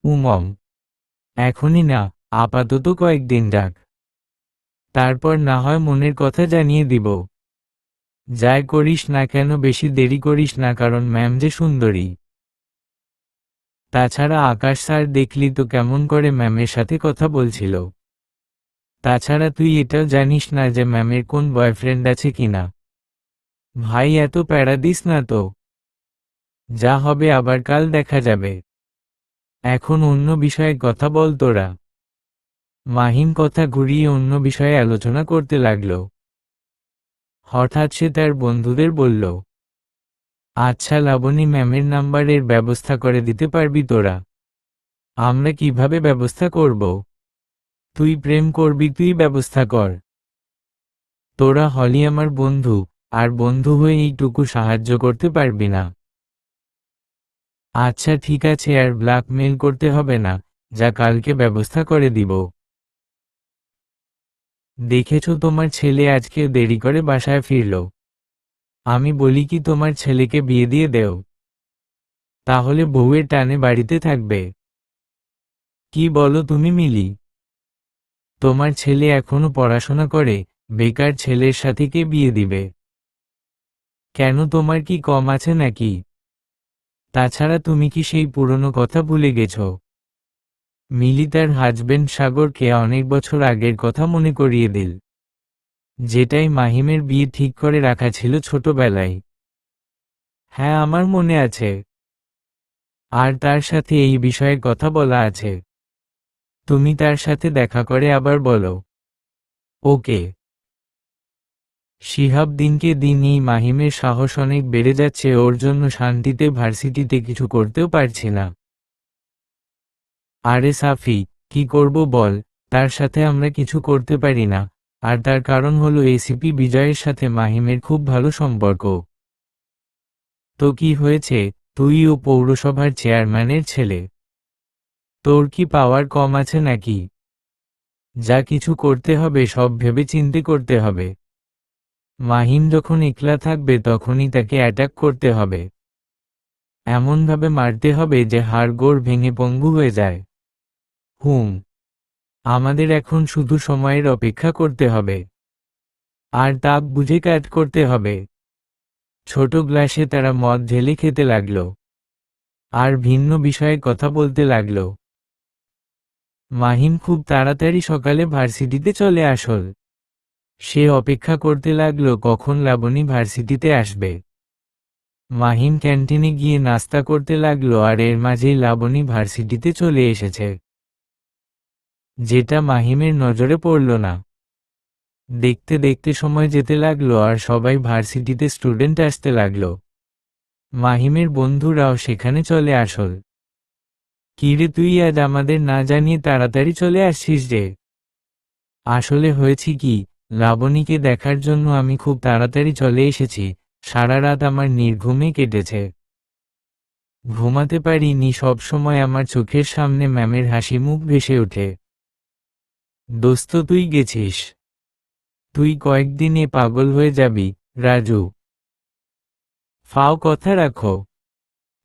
উমম, এখনই না, আপাতত কয়েকদিন ডাক, তারপর না হয় মনের কথা জানিয়ে দিব। যাই করিস না কেন বেশি দেরি করিস না, কারণ ম্যাম যে সুন্দরী। তাছাড়া আকাশ স্যার দেখলি তো কেমন করে ম্যামের সাথে কথা বলছিল। তাছাড়া তুই এটাও জানিস না যে ম্যামের কোন বয়ফ্রেন্ড আছে কিনা। ভাই, এত প্যারা দিস না তো। যা হবে আবার কাল দেখা যাবে। এখন অন্য বিষয়ে কথা বল তোরা। মাহিম কথা ঘুরিয়ে অন্য বিষয়ে আলোচনা করতে লাগল। হঠাৎ সে তার বন্ধুদের বলল, আচ্ছা লাবণী, ম্যামের নাম্বারের ব্যবস্থা করে দিতে পারবি তোরা? আমরা কিভাবে ব্যবস্থা করব? তুই প্রেম করবি, তুই ব্যবস্থা কর। তোরা হলি আমার বন্ধু, আর বন্ধু হয়ে এইটুকু সাহায্য করতে পারবি না? আচ্ছা ঠিক আছে, আর ব্ল্যাকমেইল করতে হবে না, যা কালকে ব্যবস্থা করে দিব। দেখেছো তোমার ছেলে আজকে দেরি করে বাসায় ফিরল। আমি বলি কি তোমার ছেলেকে বিয়ে দিয়ে দেও, তাহলে বউয়ের টানে বাড়িতে থাকবে। কি বলো তুমি মিলি? তোমার ছেলে এখনো পড়াশোনা করে, বেকার ছেলের সাথে কে বিয়ে দিবে? কেন, তোমার কি কম আছে নাকি? তাছাড়া তুমি কি সেই পুরনো কথা ভুলে গেছ? মিলি তার হাজবেন্ড সাগরকে অনেক বছর আগের কথা মনে করিয়ে দিল, যেটাই মাহিমের বিয়ে ঠিক করে রাখা ছিল ছোটবেলায়। হ্যাঁ, আমার মনে আছে। আর তার সাথে এই বিষয়ে কথা বলা আছে। তুমি তার সাথে দেখা করে আবার বলো। ওকে। শিহাব দিনকে দিন এই মাহিমের সাহস অনেক বেড়ে যাচ্ছে, ওর জন্য শান্তিতে ভার্সিটিতে কিছু করতেও পারছি না। আরে সাফি, কি করব বল, তার সাথে আমরা কিছু করতে পারি না। আর তার কারণ হলো এসিপি বিজয়ের সাথে মাহিমের খুব ভালো সম্পর্ক। তো কি হয়েছে, তুইও পৌরসভার চেয়ারম্যানের ছেলে, তোর কি পাওয়ার কম আছে নাকি? যা কিছু করতে হবে সব ভেবে চিন্তে করতে হবে। মাহিম যখন একলা থাকবে তখনই তাকে অ্যাটাক করতে হবে, এমনভাবে মারতে হবে যে হাড়গোড় ভেঙে পঙ্গু হয়ে যায়। আমাদের এখন শুধু সময়ের অপেক্ষা করতে হবে। আর তাক বুঝে কাজ করতে হবে। ছোট গ্লাসে তারা মদ ঢেলে খেতে লাগল। আর ভিন্ন বিষয়ে কথা বলতে লাগল। মাহিম খুব তাড়াতাড়ি সকালে ভার্সিটিতে চলে আসল। সে অপেক্ষা করতে লাগল কখন লাবণী ভার্সিটিতে আসবে। মাহিম ক্যান্টিনে গিয়ে নাস্তা করতে লাগলো আর এর মাঝেই লাবণী ভার্সিটিতে চলে এসেছে, যেটা মাহিমের নজরে পড়ল না। দেখতে দেখতে সময় যেতে লাগলো আর সবাই ভার্সিটিতে স্টুডেন্ট আসতে লাগলো। মাহিমের বন্ধুরাও সেখানে চলে আসল। কিরে, তুই আজ আমাদের না জানিয়ে তাড়াতাড়ি চলে আসছিস যে? আসলে হয়েছে কি, লাবণীকে দেখার জন্য আমি খুব তাড়াতাড়ি চলে এসেছি। সারা রাত আমার নির্ঘুমে কেটেছে। ঘুমাতে পারিনি, সব সময় আমার চোখের সামনে ম্যামের হাসি মুখ ভেসে ওঠে। দোস্ত, তুই গেছিস, তুই কয়েকদিনে পাগল হয়ে যাবি। রাজু, ফাও কথা রাখো।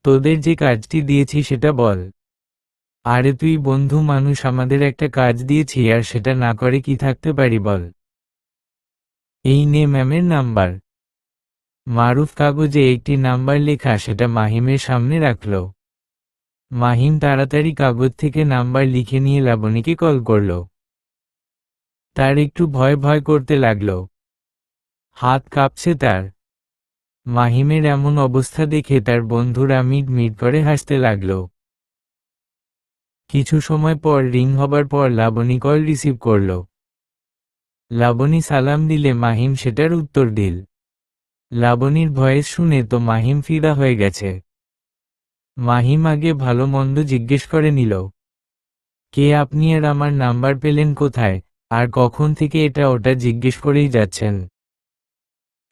তোদের যে কাজটি দিয়েছি সেটা বল। আরে তুই বন্ধু মানুষ, আমাদের একটা কাজ দিয়েছি আর সেটা না করে কি থাকতে পারি বল। এই নে ম্যামের নাম্বার। মারুফ কাগজে একটি নাম্বার লেখা, সেটা মাহিমের সামনে রাখল। মাহিম তাড়াতাড়ি কাগজ থেকে নাম্বার লিখে নিয়ে লাবণীকে কল করল। তার একটু ভয় ভয় করতে লাগল, হাত কাঁপছে তার। মাহিমের এমন অবস্থা দেখে তার বন্ধুরা মিট মিট করে হাসতে লাগল। কিছু সময় পর রিং হবার পর লাবণী কল রিসিভ করল। লাবণী সালাম দিলে মাহিম সেটার উত্তর দিল। লাবণীর ভয়েস শুনে তো মাহিম ফিদা হয়ে গেছে। মাহিম আগে ভালো মন্দ জিজ্ঞেস করে নিল, কে আপনি আর আমার নাম্বার পেলেন কোথায়, আর কখন থেকে এটা ওটা জিজ্ঞেস করেই যাচ্ছেন।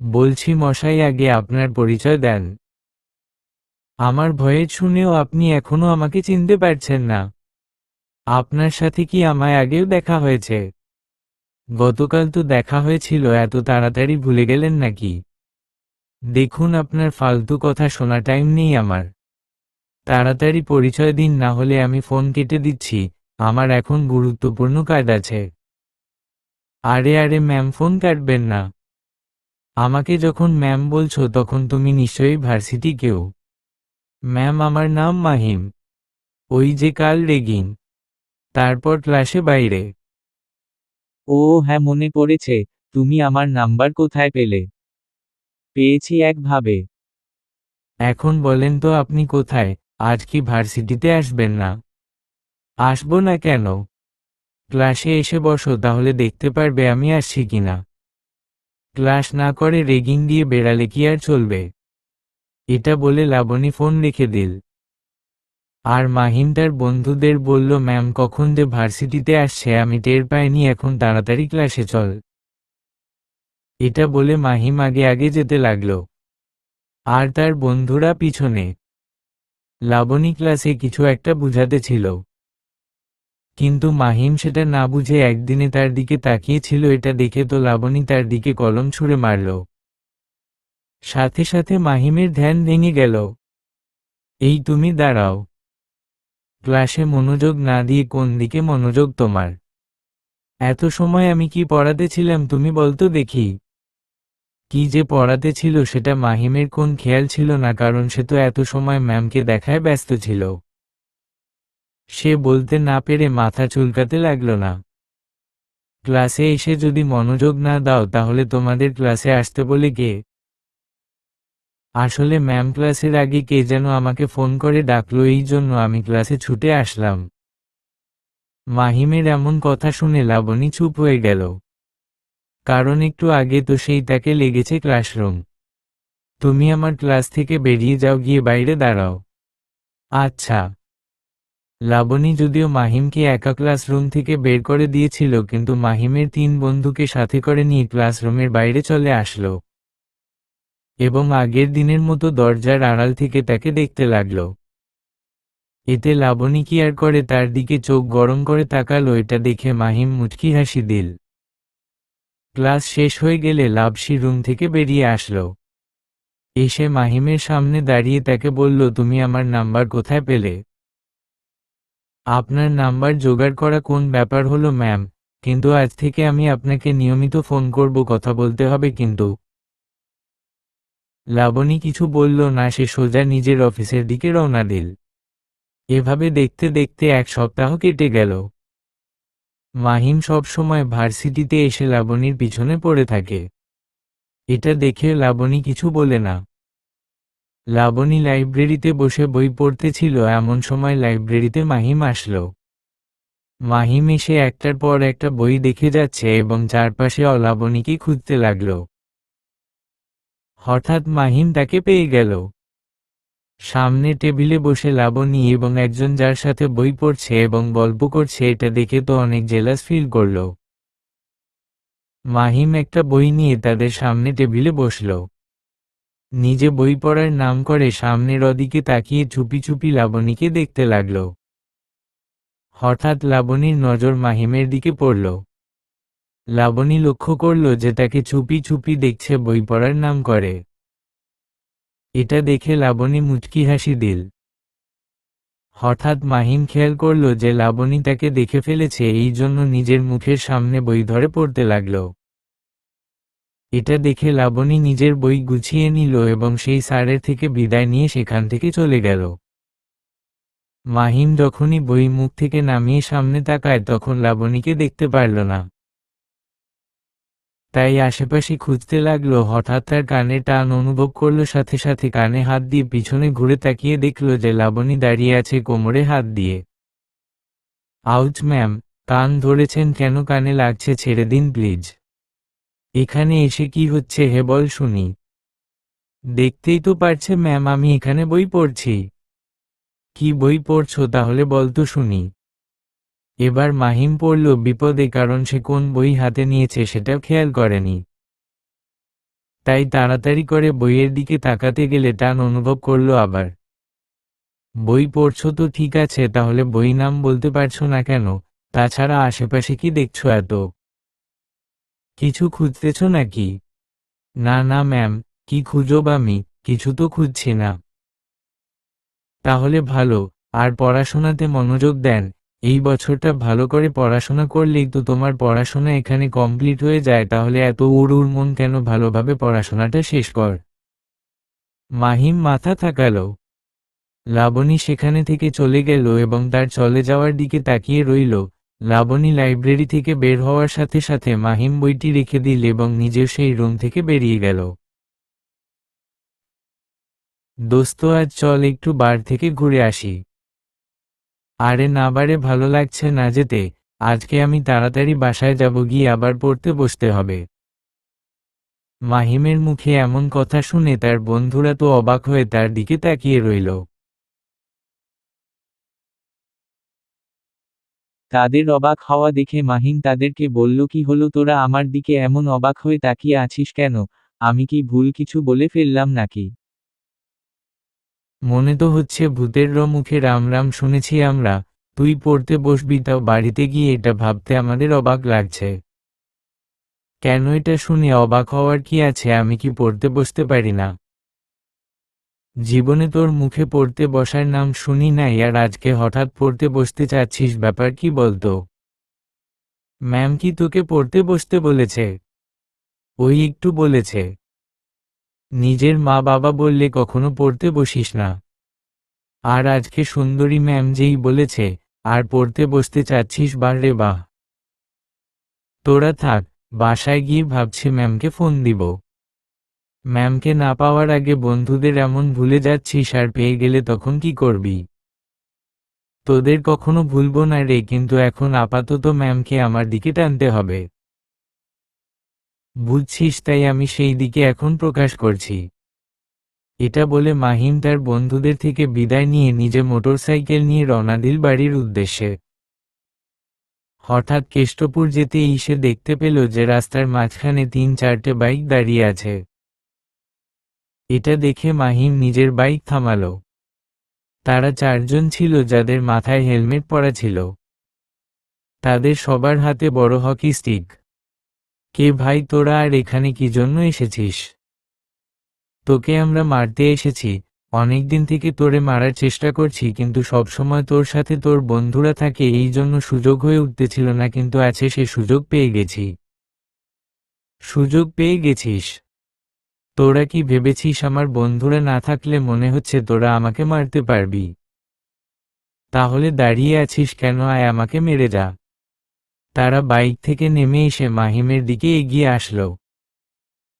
বলছি মশাই, আগে আপনার পরিচয় দেন। আমার ভয়েস শুনেও আপনি এখনো আমাকে চিনতে পারছেন না? আপনার সাথে কি আমায় আগেও দেখা হয়েছে? গতকাল তো দেখা হয়েছিল, এত তাড়াতাড়ি ভুলে গেলেন নাকি? দেখুন, আপনার ফালতু কথা শোনা টাইম নেই আমার। তাড়াতাড়ি পরিচয় দিন, না হলে আমি ফোন কেটে দিচ্ছি। আমার এখন গুরুত্বপূর্ণ কাজ আছে। আরে আরে ম্যাম, ফোন কাটবেন না। আমাকে যখন ম্যাম বলছো তখন তুমি নিশ্চয়ই ভার্সিটি কেউ। ম্যাম, আমার নাম মাহিম। ওই যে কাল রেগিং, তারপর ক্লাসে বাইরে। ও হ্যাঁ, মনে পড়েছে। তুমি আমার নাম্বার কোথায় পেলে? পেয়েছি একভাবে। এখন বলেন তো আপনি কোথায়? আজ কি ভার্সিটিতে আসবেন না? আসবো না কেন? ক্লাসে এসে বসো, তাহলে দেখতে পারবে আমি আসছি কিনা। ক্লাস না করে রেগিং দিয়ে বেড়ালে কি আর চলবে? এটা বলে লাবণী ফোন রেখে দিল। আর মাহিম তার বন্ধুদের বলল, ম্যাম কখন যে ভার্সিটিতে আসছে আমি টের পাইনি, এখন তাড়াতাড়ি ক্লাসে চল। এটা বলে মাহিম আগে আগে যেতে লাগল, আর তার বন্ধুরা পিছনে। লাবণী ক্লাসে কিছু একটা বুঝাতে ছিল, কিন্তু মাহিম সেটা না বুঝে একদিনে তার দিকে তাকিয়েছিল। এটা দেখে তো লাবণী তার দিকে কলম ছুঁড়ে মারল। সাথে সাথে মাহিমের ধ্যান ভেঙে গেল। এই তুমি দাঁড়াও, ক্লাসে মনোযোগ না দিয়ে কোন দিকে মনোযোগ তোমার? এত সময় আমি কি পড়াতে ছিলাম তুমি বলতো দেখি? কি যে পড়াতে ছিল সেটা মাহিমের কোন খেয়াল ছিল না, কারণ সে তো এত সময় ম্যামকে দেখায় ব্যস্ত ছিল। সে বলতে না পেরে মাথা চুলকাতে লাগল না। ক্লাসে এসে যদি মনোযোগ না দাও তাহলে তোমাদের ক্লাসে আসতে বলে কে? আসলে ম্যাম ক্লাসের আগে কে যেন আমাকে ফোন করে ডাকলো, এই জন্য আমি ক্লাসে ছুটে আসলাম। মাহিমের এমন কথা শুনে লাবণী চুপ হয়ে গেল। কারণ একটু আগে তো সেই তাকে লেগেছে ক্লাসরুম। তুমি আমার ক্লাস থেকে বেরিয়ে যাও, গিয়ে বাইরে দাঁড়াও। আচ্ছা। লাবণী যদিও মাহিমকে একা ক্লাসরুম থেকে বের করে দিয়েছিল, কিন্তু মাহিমের 3 বন্ধুকে সাথে করে নিয়ে ক্লাসরুমের বাইরে চলে আসলো এবং আগের দিনের মতো দরজার আড়াল থেকে তাকে দেখতে লাগলো। এতে লাবণী কি আর করে, তার দিকে চোখ গরম করে তাকালো। এটা দেখে মাহিম মুচকি হাসি দিল। ক্লাস শেষ হয়ে গেলে লাবশি রুম থেকে বেরিয়ে আসলো। এসে মাহিমের সামনে দাঁড়িয়ে তাকে বলল, তুমি আমার নাম্বার কোথায় পেলে? আপনার নাম্বার জোগাড় করা কোন ব্যাপার হলো ম্যাম, কিন্তু আজ থেকে আমি আপনাকে নিয়মিত ফোন করব, কথা বলতে হবে কিন্তু। লাবণী কিছু বলল না, সে সোজা নিজের অফিসের দিকে রওনা দিল। এভাবে দেখতে দেখতে 1 সপ্তাহ কেটে গেল। মাহিম সব সময় ভার্সিটিতে এসে লাবণীর পিছনে পড়ে থাকে। এটা দেখে লাবণী কিছু বলে না। লাবণী লাইব্রেরিতে বসে বই পড়তেছিল, এমন সময় লাইব্রেরিতে মাহিম আসলো। মাহিম এসে একটার পর একটা বই দেখে যাচ্ছে এবং চারপাশে লাবণীকে খুঁজতে লাগলো। হঠাৎ মাহিম তাকে পেয়ে গেল। সামনে টেবিলে বসে লাবণী এবং একজন যার সাথে বই পড়ছে এবং গল্প করছে, এটা দেখে তো অনেক জেলাস ফিল করল। মাহিম একটা বই নিয়ে তাদের সামনে টেবিলে বসল। নিজে বই পড়ার নাম করে সামনের দিকে তাকিয়ে চুপি চুপি লাবণীকে দেখতে লাগল। হঠাৎ লাবণীর নজর মাহিমের দিকে পড়ল। লাবণী লক্ষ্য করল যে তাকে চুপি চুপি দেখছে বই পড়ার নাম করে। এটা দেখে লাবণী মুচকি হাসি দিল। হঠাৎ মাহিম খেয়াল করল যে লাবণী তাকে দেখে ফেলেছে, এই জন্য নিজের মুখের সামনে বই ধরে পড়তে লাগল। এটা দেখে লাবণী নিজের বই গুছিয়ে নিল এবং সেই স্যারের থেকে বিদায় নিয়ে সেখান থেকে চলে গেল। মাহিম যখনই বই মুখ থেকে নামিয়ে সামনে তাকায় তখন লাবণীকে দেখতে পারল না। তাই আশেপাশে খুঁজতে লাগলো। হঠাৎ তার কানে টান অনুভব করল, সাথে সাথে কানে হাত দিয়ে পিছনে ঘুরে তাকিয়ে দেখল যে লাবণী দাঁড়িয়ে আছে কোমরে হাত দিয়ে। আউচ ম্যাম, কান ধরেছেন কেন? কানে লাগছে, ছেড়ে দিন প্লিজ। এখানে এসে কি হচ্ছে হে বল শুনি। দেখতেই তো পারছে ম্যাম, আমি এখানে বই পড়ছি। কি বই পড়ছো তাহলে বল তো শুনি। এবার মাহিম পড়ল বিপদে, কারণ সে কোন বই হাতে নিয়েছে সেটাও খেয়াল করেনি। তাই তাড়াতাড়ি করে বইয়ের দিকে তাকাতে গেলে টান অনুভব করল আবার। বই পড়ছো তো ঠিক আছে, তাহলে বই নাম বলতে পারছো না কেন? তাছাড়া আশেপাশে কি দেখছো এত? কিছু খুঁজতেছ নাকি? না না ম্যাম, কি খুঁজব আমি? কিছু তো খুঁজছি না। তাহলে ভালো, আর পড়াশোনাতে মনোযোগ দেন। এই বছরটা ভালো করে পড়াশোনা করলেই তো তোমার পড়াশোনা এখানে কমপ্লিট হয়ে যায়, তাহলে এত উড় মন কেন? ভালোভাবে পড়াশোনাটা শেষ কর। মাহিম মাথা থাকালো। লাবণী সেখানে থেকে চলে গেল এবং তার চলে যাওয়ার দিকে তাকিয়ে রইল। লাবণী লাইব্রেরি থেকে বের হওয়ার সাথে সাথে মাহিম বইটি রেখে দিল এবং নিজেও সেই রুম থেকে বেরিয়ে গেল। দোস্ত, আজ চল একটু বার থেকে ঘুরে আসি। আরে না বারে, ভালো লাগছে না যেতে। আজকে আমি তাড়াতাড়ি বাসায় যাব, গিয়ে আবার পড়তে বসতে হবে। মাহিমের মুখে এমন কথা শুনে তার বন্ধুরা তো অবাক হয়ে তার দিকে তাকিয়ে রইল। তাদের অবাক হওয়া দেখে মাহিম তাদেরকে বলল, কি হলো, তোরা আমার দিকে এমন অবাক হয়ে তাকিয়ে আছিস কেন? আমি কি ভুল কিছু বলে ফেললাম নাকি? মনে তো হচ্ছে ভূতের মুখে রাম রাম শুনেছি আমরা। তুই পড়তে বসবি, তাও বাড়িতে গিয়ে, এটা ভাবতে আমাদের অবাক লাগছে। কেন? এটা শুনে অবাক হওয়ার কি আছে? আমি কি পড়তে বসতে পারি না? জীবনে তোর মুখে পড়তে বসার নাম শুনি নাই, আর আজকে হঠাৎ পড়তে বসতে চাচ্ছিস, ব্যাপার কি বলতো? ম্যাম কি তোকে পড়তে বসতে বলেছে? ওই একটু বলেছে। নিজের মা বাবা বললে কখনো পড়তে বসিস না। আর আজকে সুন্দরী ম্যাম যেই বলেছে, আর পড়তে বসতে চাচ্ছিস? বাহ রে বাহ। তোরা থাক, বাসায় গিয়ে ভাবছি ম্যামকে ফোন দিব। ম্যামকে না পাওয়ার আগে বন্ধুদের এমন ভুলে যাচ্ছিস, আর পেয়ে গেলে তখন কি করবি? তোদের কখনো ভুলবো না রে, কিন্তু এখন আপাতত ম্যামকে আমার দিকে টানতে হবে। বুঝছিস, তাই আমি সেই দিকে এখন প্রকাশ করছি। এটা বলে মাহিম তার বন্ধুদের থেকে বিদায় নিয়ে নিজে মোটরসাইকেল নিয়ে রওনা দিল বাড়ির উদ্দেশ্যে। হঠাৎ কেষ্টপুর যেতেই সে দেখতে পেল যে রাস্তার মাঝখানে 3-4টে বাইক দাঁড়িয়ে আছে। এটা দেখে মাহিম নিজের বাইক থামালো। তারা 4জন ছিল যাদের মাথায় হেলমেট পরা ছিল। তাদের সবার হাতে বড় হকি স্টিক। কে ভাই তোরা, আর এখানে কি জন্য এসেছিস? তোকে আমরা মারতে এসেছি। অনেকদিন থেকে তোরে মারার চেষ্টা করছি, কিন্তু সবসময় তোর সাথে তোর বন্ধুরা থাকে, এই জন্য সুযোগ হয়ে উঠতেছিল না, কিন্তু আছে সে সুযোগ পেয়ে গেছি। সুযোগ পেয়ে গেছিস? তোরা কি ভেবেছিস আমার বন্ধুরা না থাকলে মনে হচ্ছে তোরা আমাকে মারতে পারবি? তাহলে দাঁড়িয়ে আছিস কেন? আয় আমাকে মেরে যা। তারা বাইক থেকে নেমে এসে মাহিমের দিকে এগিয়ে আসলো।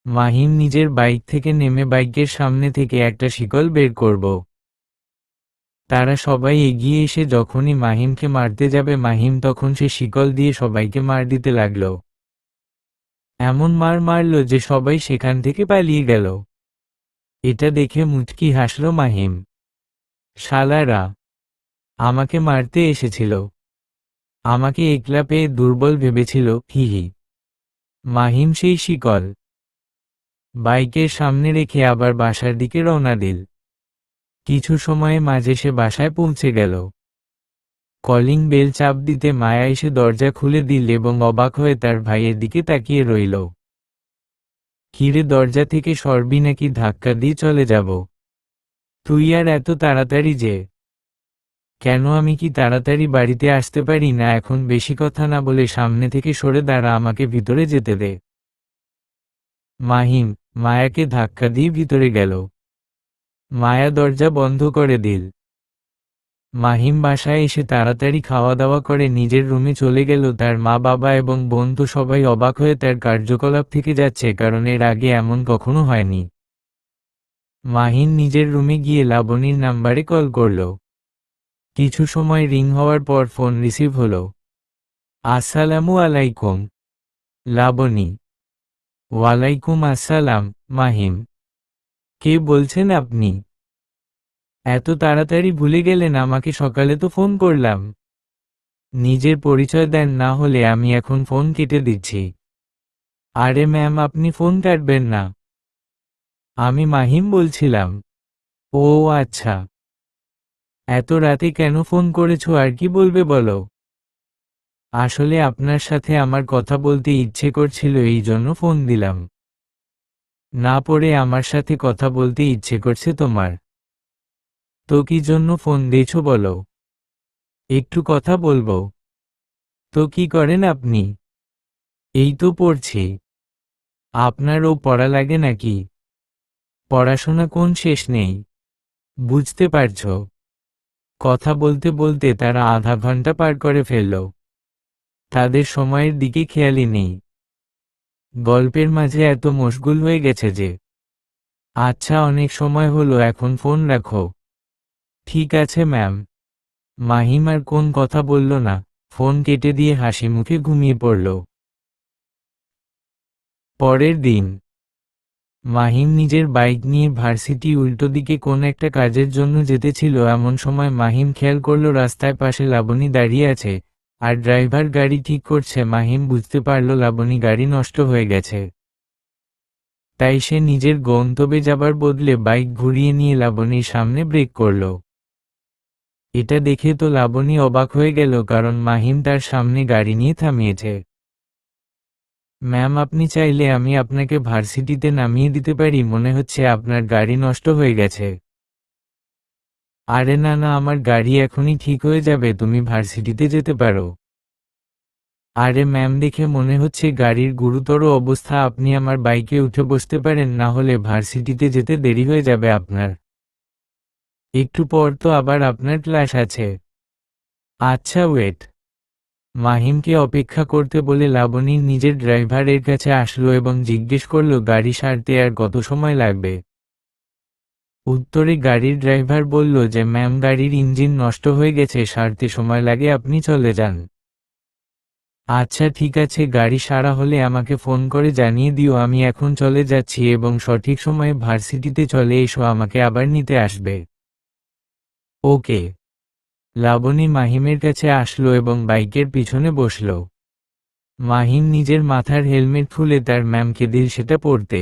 মাহিম নিজের বাইক থেকে নেমে বাইকের সামনে থেকে একটা শিকল বের করব। তারা সবাই এগিয়ে এসে যখনই মাহিমকে মারতে যাবে, মাহিম তখন সে শিকল দিয়ে সবাইকে মার দিতে লাগলো। এমন মার মারলো যে সবাই সেখান থেকে পালিয়ে গেল। এটা দেখে মুচকি হাসল মাহিম। শালারা, আমাকে মারতে এসেছিল। আমাকে একলা পেয়ে দুর্বল ভেবেছিল, হিহি। মাহিম সেই শিকল বাইকের সামনে রেখে আবার বাসার দিকে রওনা দিল। কিছু সময়ে মাঝে সে বাসায় পৌঁছে গেল। কলিং বেল চাপ দিতে মায়া এসে দরজা খুলে দিল এবং অবাক হয়ে তার ভাইয়ের দিকে তাকিয়ে রইল। কিরে, দরজা থেকে সরবি নাকি ধাক্কা দিয়ে চলে যাব? তুই আর এত তাড়াতাড়ি যে? কেন, আমি কি তাড়াতাড়ি বাড়িতে আসতে পারি না? এখন বেশি কথা না বলে সামনে থেকে সরে দাঁড়া, আমাকে ভিতরে যেতে দে। মাহিম মায়াকে ধাক্কা দিয়ে ভিতরে গেল। মায়া দরজা বন্ধ করে দিল। মাহিম বাসায় এসে তাড়াতাড়ি খাওয়া দাওয়া করে নিজের রুমে চলে গেল। তার মা বাবা এবং বোন তো সবাই অবাক হয়ে তার কার্যকলাপ থেকে যাচ্ছে, কারণ এর আগে এমন কখনো হয়নি। মাহিম নিজের রুমে গিয়ে লাবণীর নাম্বারে কল করল। কিছু সময় রিং হওয়ার পর ফোন রিসিভ হলো। আসসালামু আলাইকুম। লাবণী: ওয়ালাইকুম আসসালাম। মাহিম: কে বলছেন আপনি? এত তাড়াতাড়ি ভুলে গেলেন আমাকে? সকালে তো ফোন করলাম। নিজের পরিচয় দেন, না হলে আমি এখন ফোন কেটে দিচ্ছি। আরে ম্যাম, আপনি ফোন কাটবেন না। আমি মাহিম বলছিলাম। ও আচ্ছা, এত রাতে কেন ফোন করেছো, আর কি বলবে বলো? আসলে আপনার সাথে আমার কথা বলতে ইচ্ছে করছিল, এই জন্য ফোন দিলাম। না পড়ে আমার সাথে কথা বলতে ইচ্ছে করছে তোমার? তো কি জন্য ফোন দিয়েছো বলো? একটু কথা বলবো। তো কি করেন আপনি? এই তো পড়ছি। আপনারও পড়া লাগে নাকি? পড়াশোনা কোন শেষ নেই? বুঝতে পারছো? কথা বলতে বলতে তারা আধা ঘন্টা পার করে ফেলল। তাদের সময়ের দিকে খেয়ালই নেই। গল্পের মাঝে এত মশগুল হয়ে গেছে যে। আচ্ছা, অনেক সময় হলো, এখন ফোন রাখো। ঠিক আছে ম্যাম। মাহিম আর কোন কথা বলল না, ফোন কেটে দিয়ে হাসি মুখে ঘুমিয়ে পড়ল। পরের দিন মাহিম নিজের বাইক নিয়ে ভার্সিটি উল্টো দিকে কোন একটা কাজের জন্য যেতেছিল। এমন সময় মাহিম খেয়াল করল রাস্তায় পাশে লাবণী দাঁড়িয়ে আছে, আর ড্রাইভার গাড়ি ঠিক করছে। মাহিম বুঝতে পারল লাবণী গাড়ি নষ্ট হয়ে গেছে। তাই সে নিজের গন্তব্যে যাবার বদলে বাইক ঘুরিয়ে নিয়ে লাবণীর সামনে ব্রেক করল। এটা দেখে তো লাবণী অবাক হয়ে গেল, কারণ মাহিম তার সামনে গাড়ি নিয়ে থামিয়েছে। ম্যাম, আপনি চাইলে আমি আপনাকে ভার্সিটিতে নামিয়ে দিতে পারি, মনে হচ্ছে আপনার গাড়ি নষ্ট হয়ে গেছে। আরে না না, আমার গাড়ি এখনই ঠিক হয়ে যাবে, তুমি ভার্সিটিতে যেতে পারো। আরে ম্যাম, দেখে মনে হচ্ছে গাড়ির গুরুতর অবস্থা, আপনি আমার বাইকে উঠে বসতে পারেন, না হলে ভার্সিটিতে যেতে দেরি হয়ে যাবে আপনার। একটু পর তো আবার আপনার ক্লাস আছে। আচ্ছা ওয়েট। মাহিমকে অপেক্ষা করতে বলে লাবণী নিজের ড্রাইভারের কাছে আসলো এবং জিজ্ঞেস করলো গাড়ি সারতে আর কত সময় লাগবে। উত্তরে গাড়ির ড্রাইভার বলল যে ম্যাম, গাড়ির ইঞ্জিন নষ্ট হয়ে গেছে, সারতে সময় লাগে, আপনি চলে যান। আচ্ছা ঠিক আছে, গাড়ি সারা হলে আমাকে ফোন করে জানিয়ে দিও, আমি এখন চলে যাচ্ছি এবং সঠিক সময়ে ভার্সিটিতে চলে এসো, আমাকে আবার নিতে আসবে। ওকে। লাবণী মাহিমের কাছে আসলো এবং বাইকের পিছনে বসল। মাহিম নিজের মাথার হেলমেট খুলে তার ম্যামকে দিল সেটা পরতে।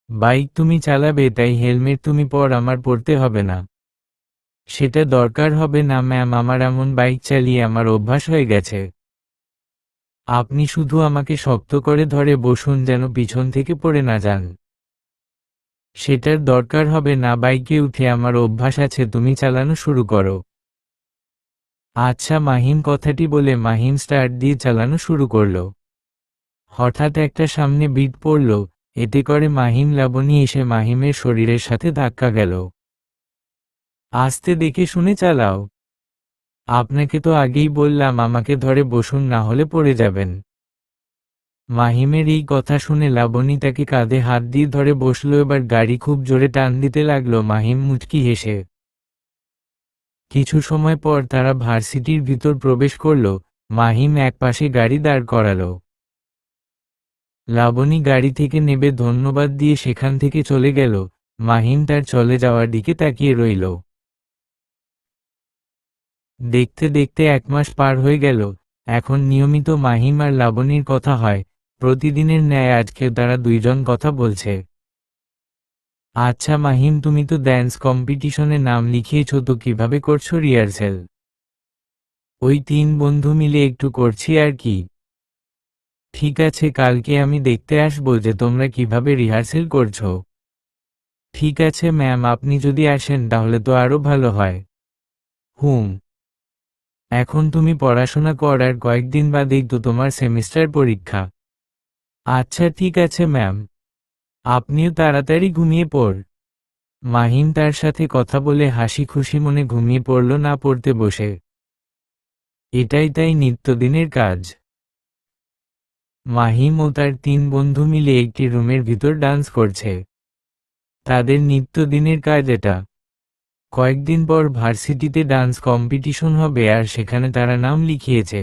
বাইক তুমি চালাবে, তাই হেলমেট তুমি পর, আমার পরতে হবে না। সেটা দরকার হবে না ম্যাম, আমার এমন বাইক চালিয়ে আমার অভ্যাস হয়ে গেছে। আপনি শুধু আমাকে শক্ত করে ধরে বসুন যেন পিছন থেকে পড়ে না যান। সেটার দরকার হবে না, বাইকে উঠে আমার অভ্যাস আছে, তুমি চালানো শুরু করো। আচ্ছা মাহিম কথাটি বলে মাহিম স্টার্ট দিয়ে চালানো শুরু করল। হঠাৎ একটা সামনে বিট পড়ল, এতে করে মাহিম লাবণী এসে মাহিমের শরীরের সাথে ধাক্কা গেল। আস্তে দেখে শুনে চালাও। আপনাকে তো আগেই বললাম আমাকে ধরে বসুন, না হলে পড়ে যাবেন। মাহিমের এই কথা শুনে লাবণী তাকে কাঁধে হাত দিয়ে ধরে বসলো। এবার গাড়ি খুব জোরে টান দিতে লাগলো। মাহিম মুচকি হেসে। কিছু সময় পর তারা ভার্সিটির ভিতর প্রবেশ করল। মাহিম একপাশে গাড়ি দাঁড় করালো। লাবণী গাড়ি থেকে নেবে ধন্যবাদ দিয়ে সেখান থেকে চলে গেল। মাহিম তার চলে যাওয়ার দিকে তাকিয়ে রইল। দেখতে দেখতে 1 মাস পার হয়ে গেল। এখন নিয়মিত মাহিম আর লাবণীর কথা হয়। প্রতিদিনের ন্যায় আজকে তারা দুইজন কথা বলছে। আচ্ছা মাহিম, তুমি তো ড্যান্স কম্পিটিশনে নাম লিখিয়েছ, তো কিভাবে করছো রিহার্সেল? ওই 3 বন্ধু মিলে একটু করছি আর কি। ঠিক আছে, কালকে আমি দেখতে আসবো যে তোমরা কিভাবে রিহার্সেল করছো। ঠিক আছে ম্যাম, আপনি যদি আসেন তাহলে তো আরো ভালো হয়। হুম। এখন তুমি পড়াশোনা কর, আর কয়েকদিন বাদেই তো তোমার সেমিস্টার পরীক্ষা। আচ্ছা ঠিক আছে ম্যাম, আপনিও তাড়াতাড়ি ঘুমিয়ে পড়। মাহিম তার সাথে কথা বলে হাসি খুশি মনে ঘুমিয়ে পড়ল না পড়তে বসে। এটাই তাই নিত্যদিনের কাজ। মাহিম ও তার 3 বন্ধু মিলে একটি রুমের ভিতর ডান্স করছে। তাদের নিত্যদিনের কাজ এটা। কয়েকদিন পর ভার্সিটিতে ডান্স কম্পিটিশন হবে আর সেখানে তারা নাম লিখিয়েছে।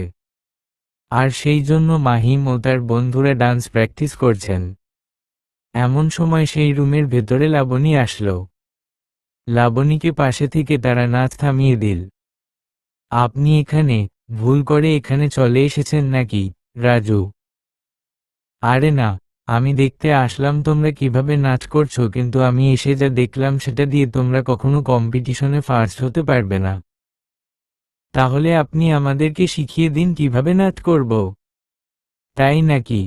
আর সেই জন্য মাহিম ও তার বন্ধুরা ডান্স প্র্যাকটিস করছেন। এমন সময় সেই রুমের ভেতরে লাবণী আসলো। লাবণীকে পাশে থেকে তারা নাচ থামিয়ে দিল। আপনি এখানে ভুল করে এখানে চলে এসেছেন নাকি, রাজু? আরে না, আমি দেখতে আসলাম তোমরা কিভাবে নাচ করছো, কিন্তু আমি এসে যা দেখলাম সেটা দিয়ে তোমরা কখনো কম্পিটিশনে ফার্স্ট হতে পারবে না। তাহলে আপনি আমাদেরকে শিখিয়ে দিন কিভাবে নাচ করব। তাই নাকি?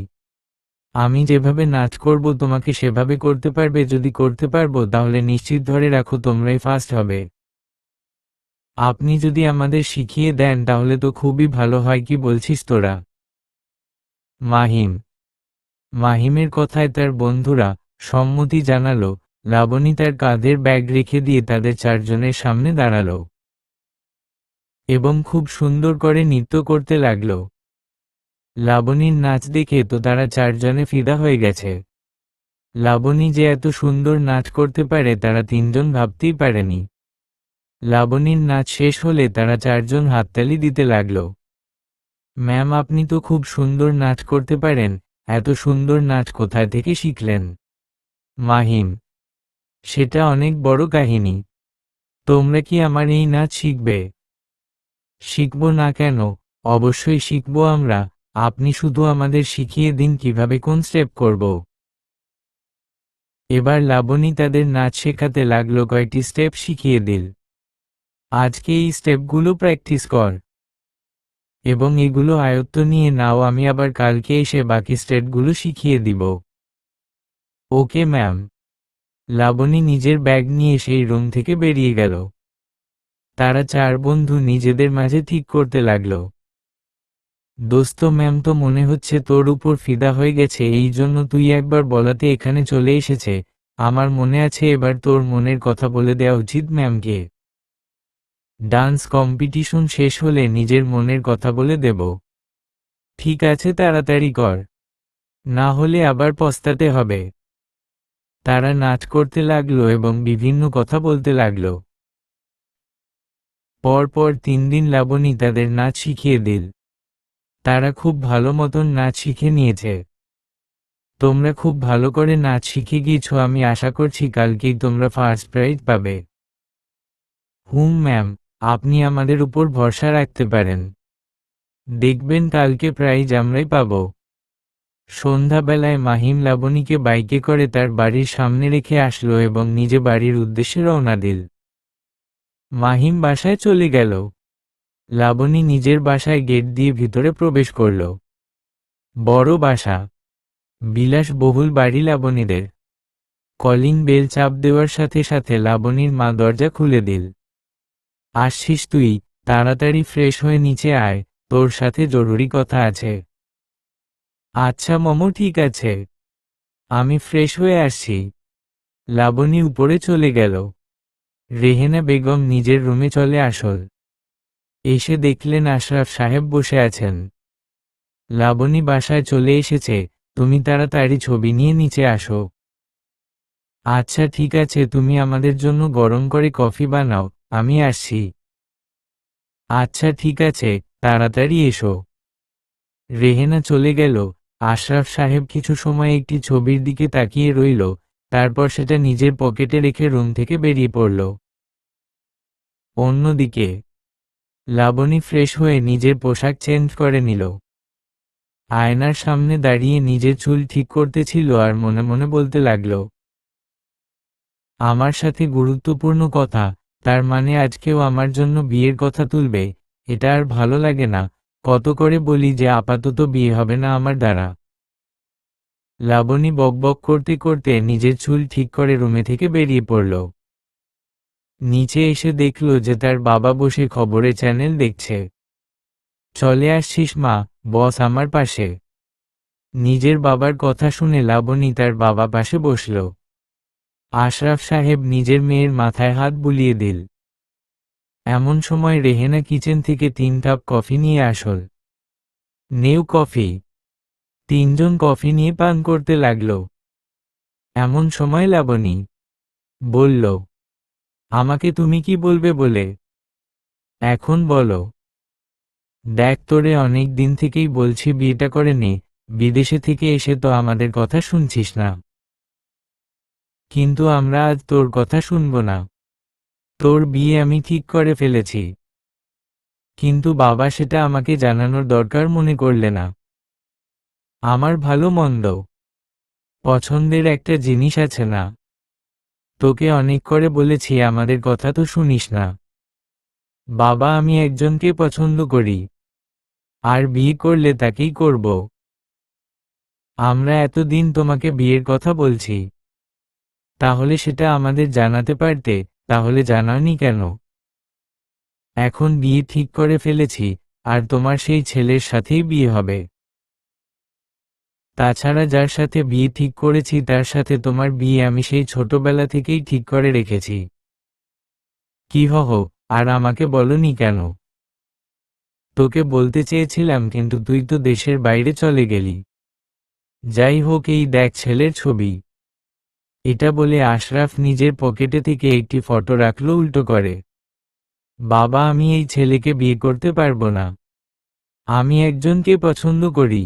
আমি যেভাবে নাচ করব তোমাকে সেভাবে করতে পারবে? যদি করতে পারবো তাহলে নিশ্চিত ধরে রাখো তোমরাই ফার্স্ট হবে। আপনি যদি আমাদের শিখিয়ে দেন তাহলে তো খুবই ভালো হয়, কি বলছিস তোরা? মাহিম। মাহিমের কথায় তার বন্ধুরা সম্মতি জানালো। লাবণী তার কাঁধের ব্যাগ রেখে দিয়ে তাদের 4 জনের সামনে দাঁড়ালো এবং খুব সুন্দর করে নৃত্য করতে লাগলো। লাবণীর নাচ দেখে তো তারা 4 জনে ফিদা হয়ে গেছে। লাবণী যে এত সুন্দর নাচ করতে পারে তারা 3 জন ভাবতেই পারেনি। লাবণীর নাচ শেষ হলে তারা 4 জন হাততালি দিতে লাগলো। ম্যাম, আপনি তো খুব সুন্দর নাচ করতে পারেন, এত সুন্দর নাচ কোথায় থেকে শিখলেন? মাহিম। সেটা অনেক বড় কাহিনী। তোমরা কি আমার এই নাচ শিখবে? শিখব না কেন, অবশ্যই শিখব আমরা। আপনি শুধু আমাদের শিখিয়ে দিন কিভাবে কোন স্টেপ করব। এবার লাবণী তাদের নাচ শেখাতে লাগলো, কয়েকটি স্টেপ শিখিয়ে দিল। আজকে এই স্টেপগুলো প্র্যাকটিস কর এবং এগুলো আয়ত্ত নিয়ে নাও, আমি আবার কালকে এসে বাকি স্টেপগুলো শিখিয়ে দিব। Okay ma'am. লাবণী নিজের ব্যাগ নিয়ে সেই রুম থেকে বেরিয়ে গেল। তারা 4 বন্ধু নিজেদের মাঝে ঠিক করতে লাগলো। দোস্ত, ম্যাম তো মনে হচ্ছে তোর উপর ফিদা হয়ে গেছে, এই জন্য তুই একবার বলাতে এখানে চলে এসেছে। আমার মনে আছে, এবার তোর মনের কথা বলে দেওয়া উচিত ম্যামকে। ডান্স কম্পিটিশন শেষ হলে নিজের মনের কথা বলে দেব। ঠিক আছে, তাড়াতাড়ি কর, না হলে আবার পস্তাতে হবে। তারা নাচ করতে লাগলো এবং বিভিন্ন কথা বলতে লাগলো। পরপর 3 দিন লাবণী তাদের নাচ শিখিয়ে দিল। তারা খুব ভালো মতন নাচ শিখে নিয়েছে। তোমরা খুব ভালো করে নাচ শিখে গিয়েছো, আমি আশা করছি কালকেই তোমরা ফার্স্ট প্রাইজ পাবে। ম্যাম, আপনি আমাদের উপর ভরসা রাখতে পারেন। দেখবেন কালকে প্রাইজ আমরাই পাব। সন্ধ্যাবেলায় মাহিম লাবণীকে বাইকে করে তার বাড়ির সামনে রেখে আসলো এবং নিজে বাড়ির উদ্দেশ্যে রওনা দিল। মাহিম বাসায় চলে গেল। লাবণী নিজের বাসায় গেট দিয়ে ভিতরে প্রবেশ করল। বড় বাসা, বিলাসবহুল বাড়ি লাবণীদের। কলিং বেল চাপ দেওয়ার সাথে সাথে লাবণীর মা দরজা খুলে দিল। আসছিস তুই? তাড়াতাড়ি ফ্রেশ হয়ে নিচে আয়, তোর সাথে জরুরি কথা আছে। আচ্ছা মমো, ঠিক আছে, আমি ফ্রেশ হয়ে আসছি। লাবণী উপরে চলে গেল। রেহেনা বেগম নিজের রুমে চলে আসল। এসে দেখলেন আশরাফ সাহেব বসে আছেন। লাবণী বাসায় চলে এসেছে, তুমি তাড়াতাড়ি ছবি নিয়ে নিচে আসো। আচ্ছা ঠিক আছে, তুমি আমাদের জন্য গরম করে কফি বানাও, আমি আসছি। আচ্ছা ঠিক আছে, তাড়াতাড়ি এসো। রেহেনা চলে গেল। আশরাফ সাহেব কিছু সময় একটি ছবির দিকে তাকিয়ে রইল, তারপর সেটা নিজের পকেটে রেখে রুম থেকে বেরিয়ে পড়ল। অন্যদিকে লাবণী ফ্রেশ হয়ে নিজের পোশাক চেঞ্জ করে নিল। আয়নার সামনে দাঁড়িয়ে নিজের চুল ঠিক করতেছিল আর মনে মনে বলতে লাগল, আমার সাথে গুরুত্বপূর্ণ কথা, তার মানে আজকেও আমার জন্য বিয়ের কথা তুলবে। এটা আর ভালো লাগে না, কত করে বলি যে আপাতত বিয়ে হবে না আমার দ্বারা। লাবণী বকবক করতে করতে নিজের চুল ঠিক করে রুমে থেকে বেরিয়ে পড়ল। নিচে এসে দেখল যে তার বাবা বসে খবরের চ্যানেল দেখছে। চলে আসছিস মা, বস আমার পাশে। নিজের বাবার কথা শুনে লাবণী তার বাবা পাশে বসল। আশরাফ সাহেব নিজের মেয়ের মাথায় হাত বুলিয়ে দিল। এমন সময় রেহেনা কিচেন থেকে 3 কাপ কফি নিয়ে আসল। নেউ কফি। 3 জন কফি নিয়ে পান করতে লাগল। এমন সময় লাবণী বলল, আমাকে তুমি কি বলবে বলে? এখন বলো। দেখ, তোরে অনেক দিন থেকেই বলছি বিয়েটা করে নে, বিদেশে থেকে এসে তো আমাদের কথা শুনছিস না। কিন্তু আমরা আজ তোর কথা শুনব না। তোর বিয়ে আমি ঠিক করে ফেলেছি। কিন্তু বাবা সেটা আমাকে জানানোর দরকার মনে করলে না। আমার ভালো মন্দ পছন্দের একটা জিনিস আছে না? তোকে অনেক করে বলেছি আমাদের কথা তো শুনিস না। বাবা, আমি একজনকে পছন্দ করি, আর বিয়ে করলে তাকেই করব। আমরা এতদিন তোমাকে বিয়ের কথা বলছি, তাহলে সেটা আমাদের জানাতে পারতে, তাহলে জানাওনি কেন? এখন বিয়ে ঠিক করে ফেলেছি, আর তোমার সেই ছেলের সাথেই বিয়ে হবে। তাছাড়া যার সাথে বিয়ে ঠিক করেছি তার সাথে তোমার বিয়ে আমি সেই ছোটবেলা থেকেই ঠিক করে রেখেছি। কি আর আমাকে বলনি কেন? তোকে বলতে চেয়েছিলাম কিন্তু তুই তো দেশের বাইরে চলে গেলি। যাই হোক, এই দেখ ছেলের ছবি। এটা বলে আশরাফ নিজের পকেটে থেকে একটি ফটো রাখলো উল্টো করে। বাবা, আমি এই ছেলেকে বিয়ে করতে পারবো না। আমি একজনকে পছন্দ করি।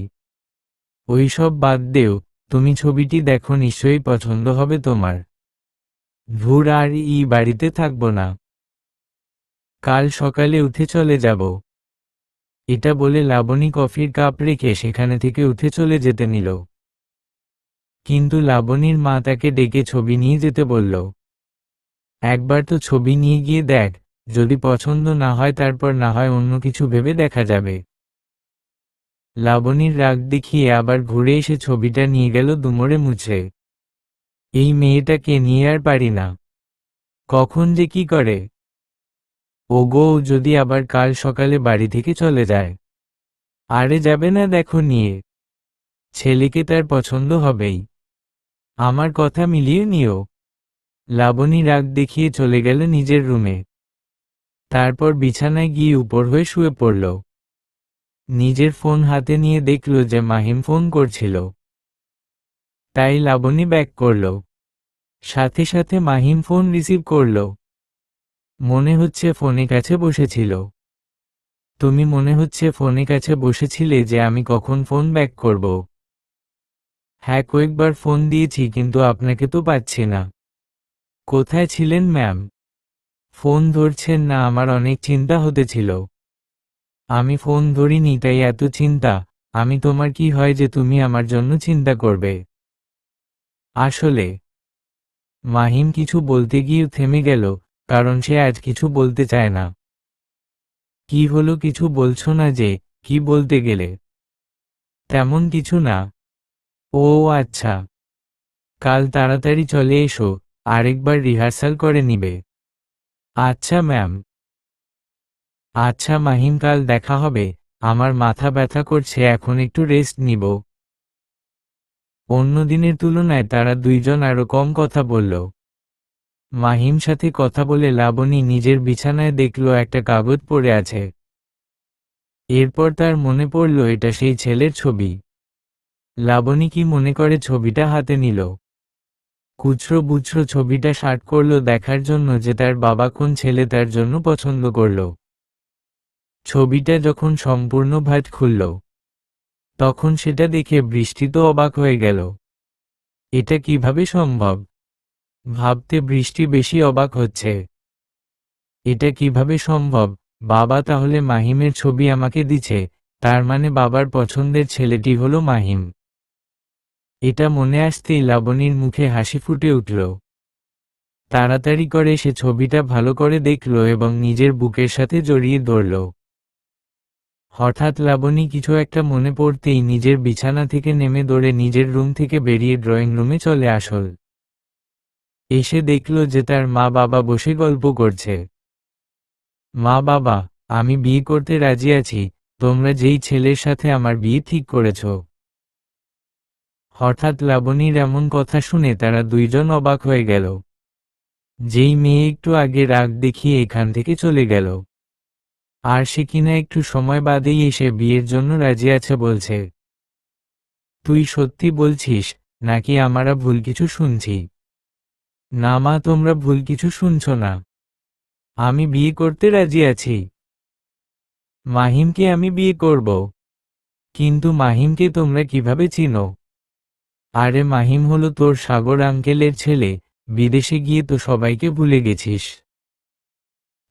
ওই সব বাদ দেও, তুমি ছবিটি দেখো, নিশ্চয়ই পছন্দ হবে তোমার। ভোর আর বাড়িতে থাকবো না, কাল সকালে উঠে চলে যাব। এটা বলে লাবণী কফির কাপ রেখে সেখানে থেকে উঠে চলে যেতে নিল। কিন্তু লাবণীর মা তাকে ডেকে ছবি নিয়ে যেতে বলল। একবার তো ছবি নিয়ে গিয়ে দেখ, যদি পছন্দ না হয় তারপর না হয় অন্য কিছু ভেবে দেখা যাবে। লাবণীর রাগ দেখিয়ে আবার ঘুরে এসে ছবিটা নিয়ে গেল দুমড়ে মুছে। এই মেয়েটাকে নিয়ে আর পারি না, কখন যে কি করে। ওগো, যদি আবার কাল সকালে বাড়ি থেকে চলে যায়। আরে যাবে না, দেখো নিয়ে, ছেলেকে তার পছন্দ হবেই। আমার কথা মিলিয়ে নিও। লাবণী রাগ দেখিয়ে চলে গেল নিজের রুমে। তারপর বিছানায় গিয়ে উপর হয়ে শুয়ে পড়ল। নিজের ফোন হাতে নিয়ে দেখল যে মাহিম ফোন করছিল। তাই লাবণী ব্যাক করল। সাথে সাথে মাহিম ফোন রিসিভ করল। মনে হচ্ছে ফোনে কাছে বসেছিল। তুমি মনে হচ্ছে ফোনে কাছে বসেছিলে যে আমি কখন ফোন ব্যাক করব। হ্যাঁ, কয়েকবার ফোন দিয়েছি কিন্তু আপনাকে তো পাচ্ছি না। কোথায় ছিলেন ম্যাম? ফোন ধরছেন না, আমার অনেক চিন্তা হতেছিল। আমি ফোন ধরিনি তাই এত চিন্তা। আমি তোমার কি হয় যে তুমি আমার জন্য চিন্তা করবে? আসলে মাহিম কিছু বলতে গিয়ে থেমে গেল, কারণ সে আজ কিছু বলতে চায় না। কি হলো, কিছু বলছো না যে? কি বলতে গেলে? তেমন কিছু না। ও আচ্ছা, কাল তাড়াতাড়ি চলে এসো, আরেকবার রিহার্সাল করে নিবে। আচ্ছা ম্যাম। আচ্ছা মাহিম, কাল দেখা হবে। আমার মাথা ব্যথা করছে, এখন একটু রেস্ট নিব। অন্য দিনের তুলনায় তারা দুইজন আরো কম কথা বলল। মাহিম সাথে কথা বলে লাবণী নিজের বিছানায় দেখল একটা কাগজ পড়ে আছে। এরপর তার মনে পড়ল এটা সেই ছেলের ছবি। লাবণী কি মনে করে ছবিটা হাতে নিল। কুচরো বুচরো ছবিটা শার্ট করল দেখার জন্য যে তার বাবা কোন ছেলে তার জন্য পছন্দ করল। ছবিটা যখন সম্পূর্ণ ভাঁজ খুলল, তখন সেটা দেখে বৃষ্টি তো অবাক হয়ে গেল। এটা কিভাবে সম্ভব? ভাবতে বৃষ্টি বেশি অবাক হচ্ছে। এটা কিভাবে সম্ভব? বাবা তাহলে মাহিমের ছবি আমাকে দিছে, তার মানে বাবার পছন্দের ছেলেটি হলো মাহিম। এটা মনে আসতেই লাবণীর মুখে হাসি ফুটে উঠল। তাড়াতাড়ি করে সে ছবিটা ভালো করে দেখল এবং নিজের বুকের সাথে জড়িয়ে ধরল। হঠাৎ লাবণী কিছু একটা মনে পড়তেই নিজের বিছানা থেকে নেমে দৌড়ে নিজের রুম থেকে বেরিয়ে ড্রয়িং রুমে চলে আসল। এসে দেখল যে তার মা বাবা বসে গল্প করছে। মা বাবা, আমি বিয়ে করতে রাজি আছি, তোমরা যেই ছেলের সাথে আমার বিয়ে ঠিক করেছ। হঠাৎ লাবণীর এমন কথা শুনে তারা দুইজন অবাক হয়ে গেল। যেই মেয়ে একটু আগে রাগ দেখিয়ে এখান থেকে চলে গেল, আর সে কিনা একটু সময় বাদেই এসে বিয়ের জন্য রাজি আছে বলছে। তুই সত্যি বলছিস নাকি আমরা ভুল কিছু শুনছি? না মা, তোমরা ভুল কিছু শুনছ না। আমি বিয়ে করতে রাজি আছি। মাহিমকে আমি বিয়ে করব। কিন্তু মাহিমকে তোমরা কিভাবে চিনো? আরে মাহিম হলো তোর সাগর আঙ্কেলের ছেলে। বিদেশে গিয়ে তো সবাইকে ভুলে গেছিস,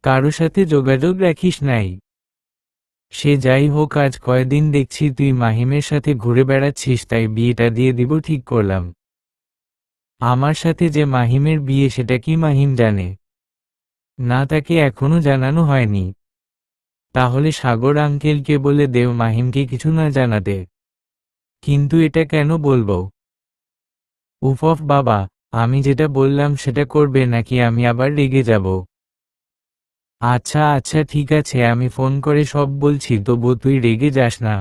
কারো সাথে যোগাযোগ রাখিস নাই। সে যাই হোক, আজ কয়দিন দেখছি তুই মাহিমের সাথে ঘুরে বেড়াচ্ছিস, তাই বিয়েটা দিয়ে দিব ঠিক করলাম। আমার সাথে যে মাহিমের বিয়ে সেটা কি মাহিম জানে? না, তাকে এখনো জানানো হয়নি। তাহলে সাগর আঙ্কেলকে বলে দেও মাহিমকে কিছু না জানাতে। কিন্তু এটা কেন বলবো? উফ বাবা, আমি যেটা বললাম সেটা করবে নাকি আমি আবার রেগে যাব? আচ্ছা আচ্ছা ঠিক আছে, আমি ফোন করে সব বলছি, তবু তুই রেগে যাস না।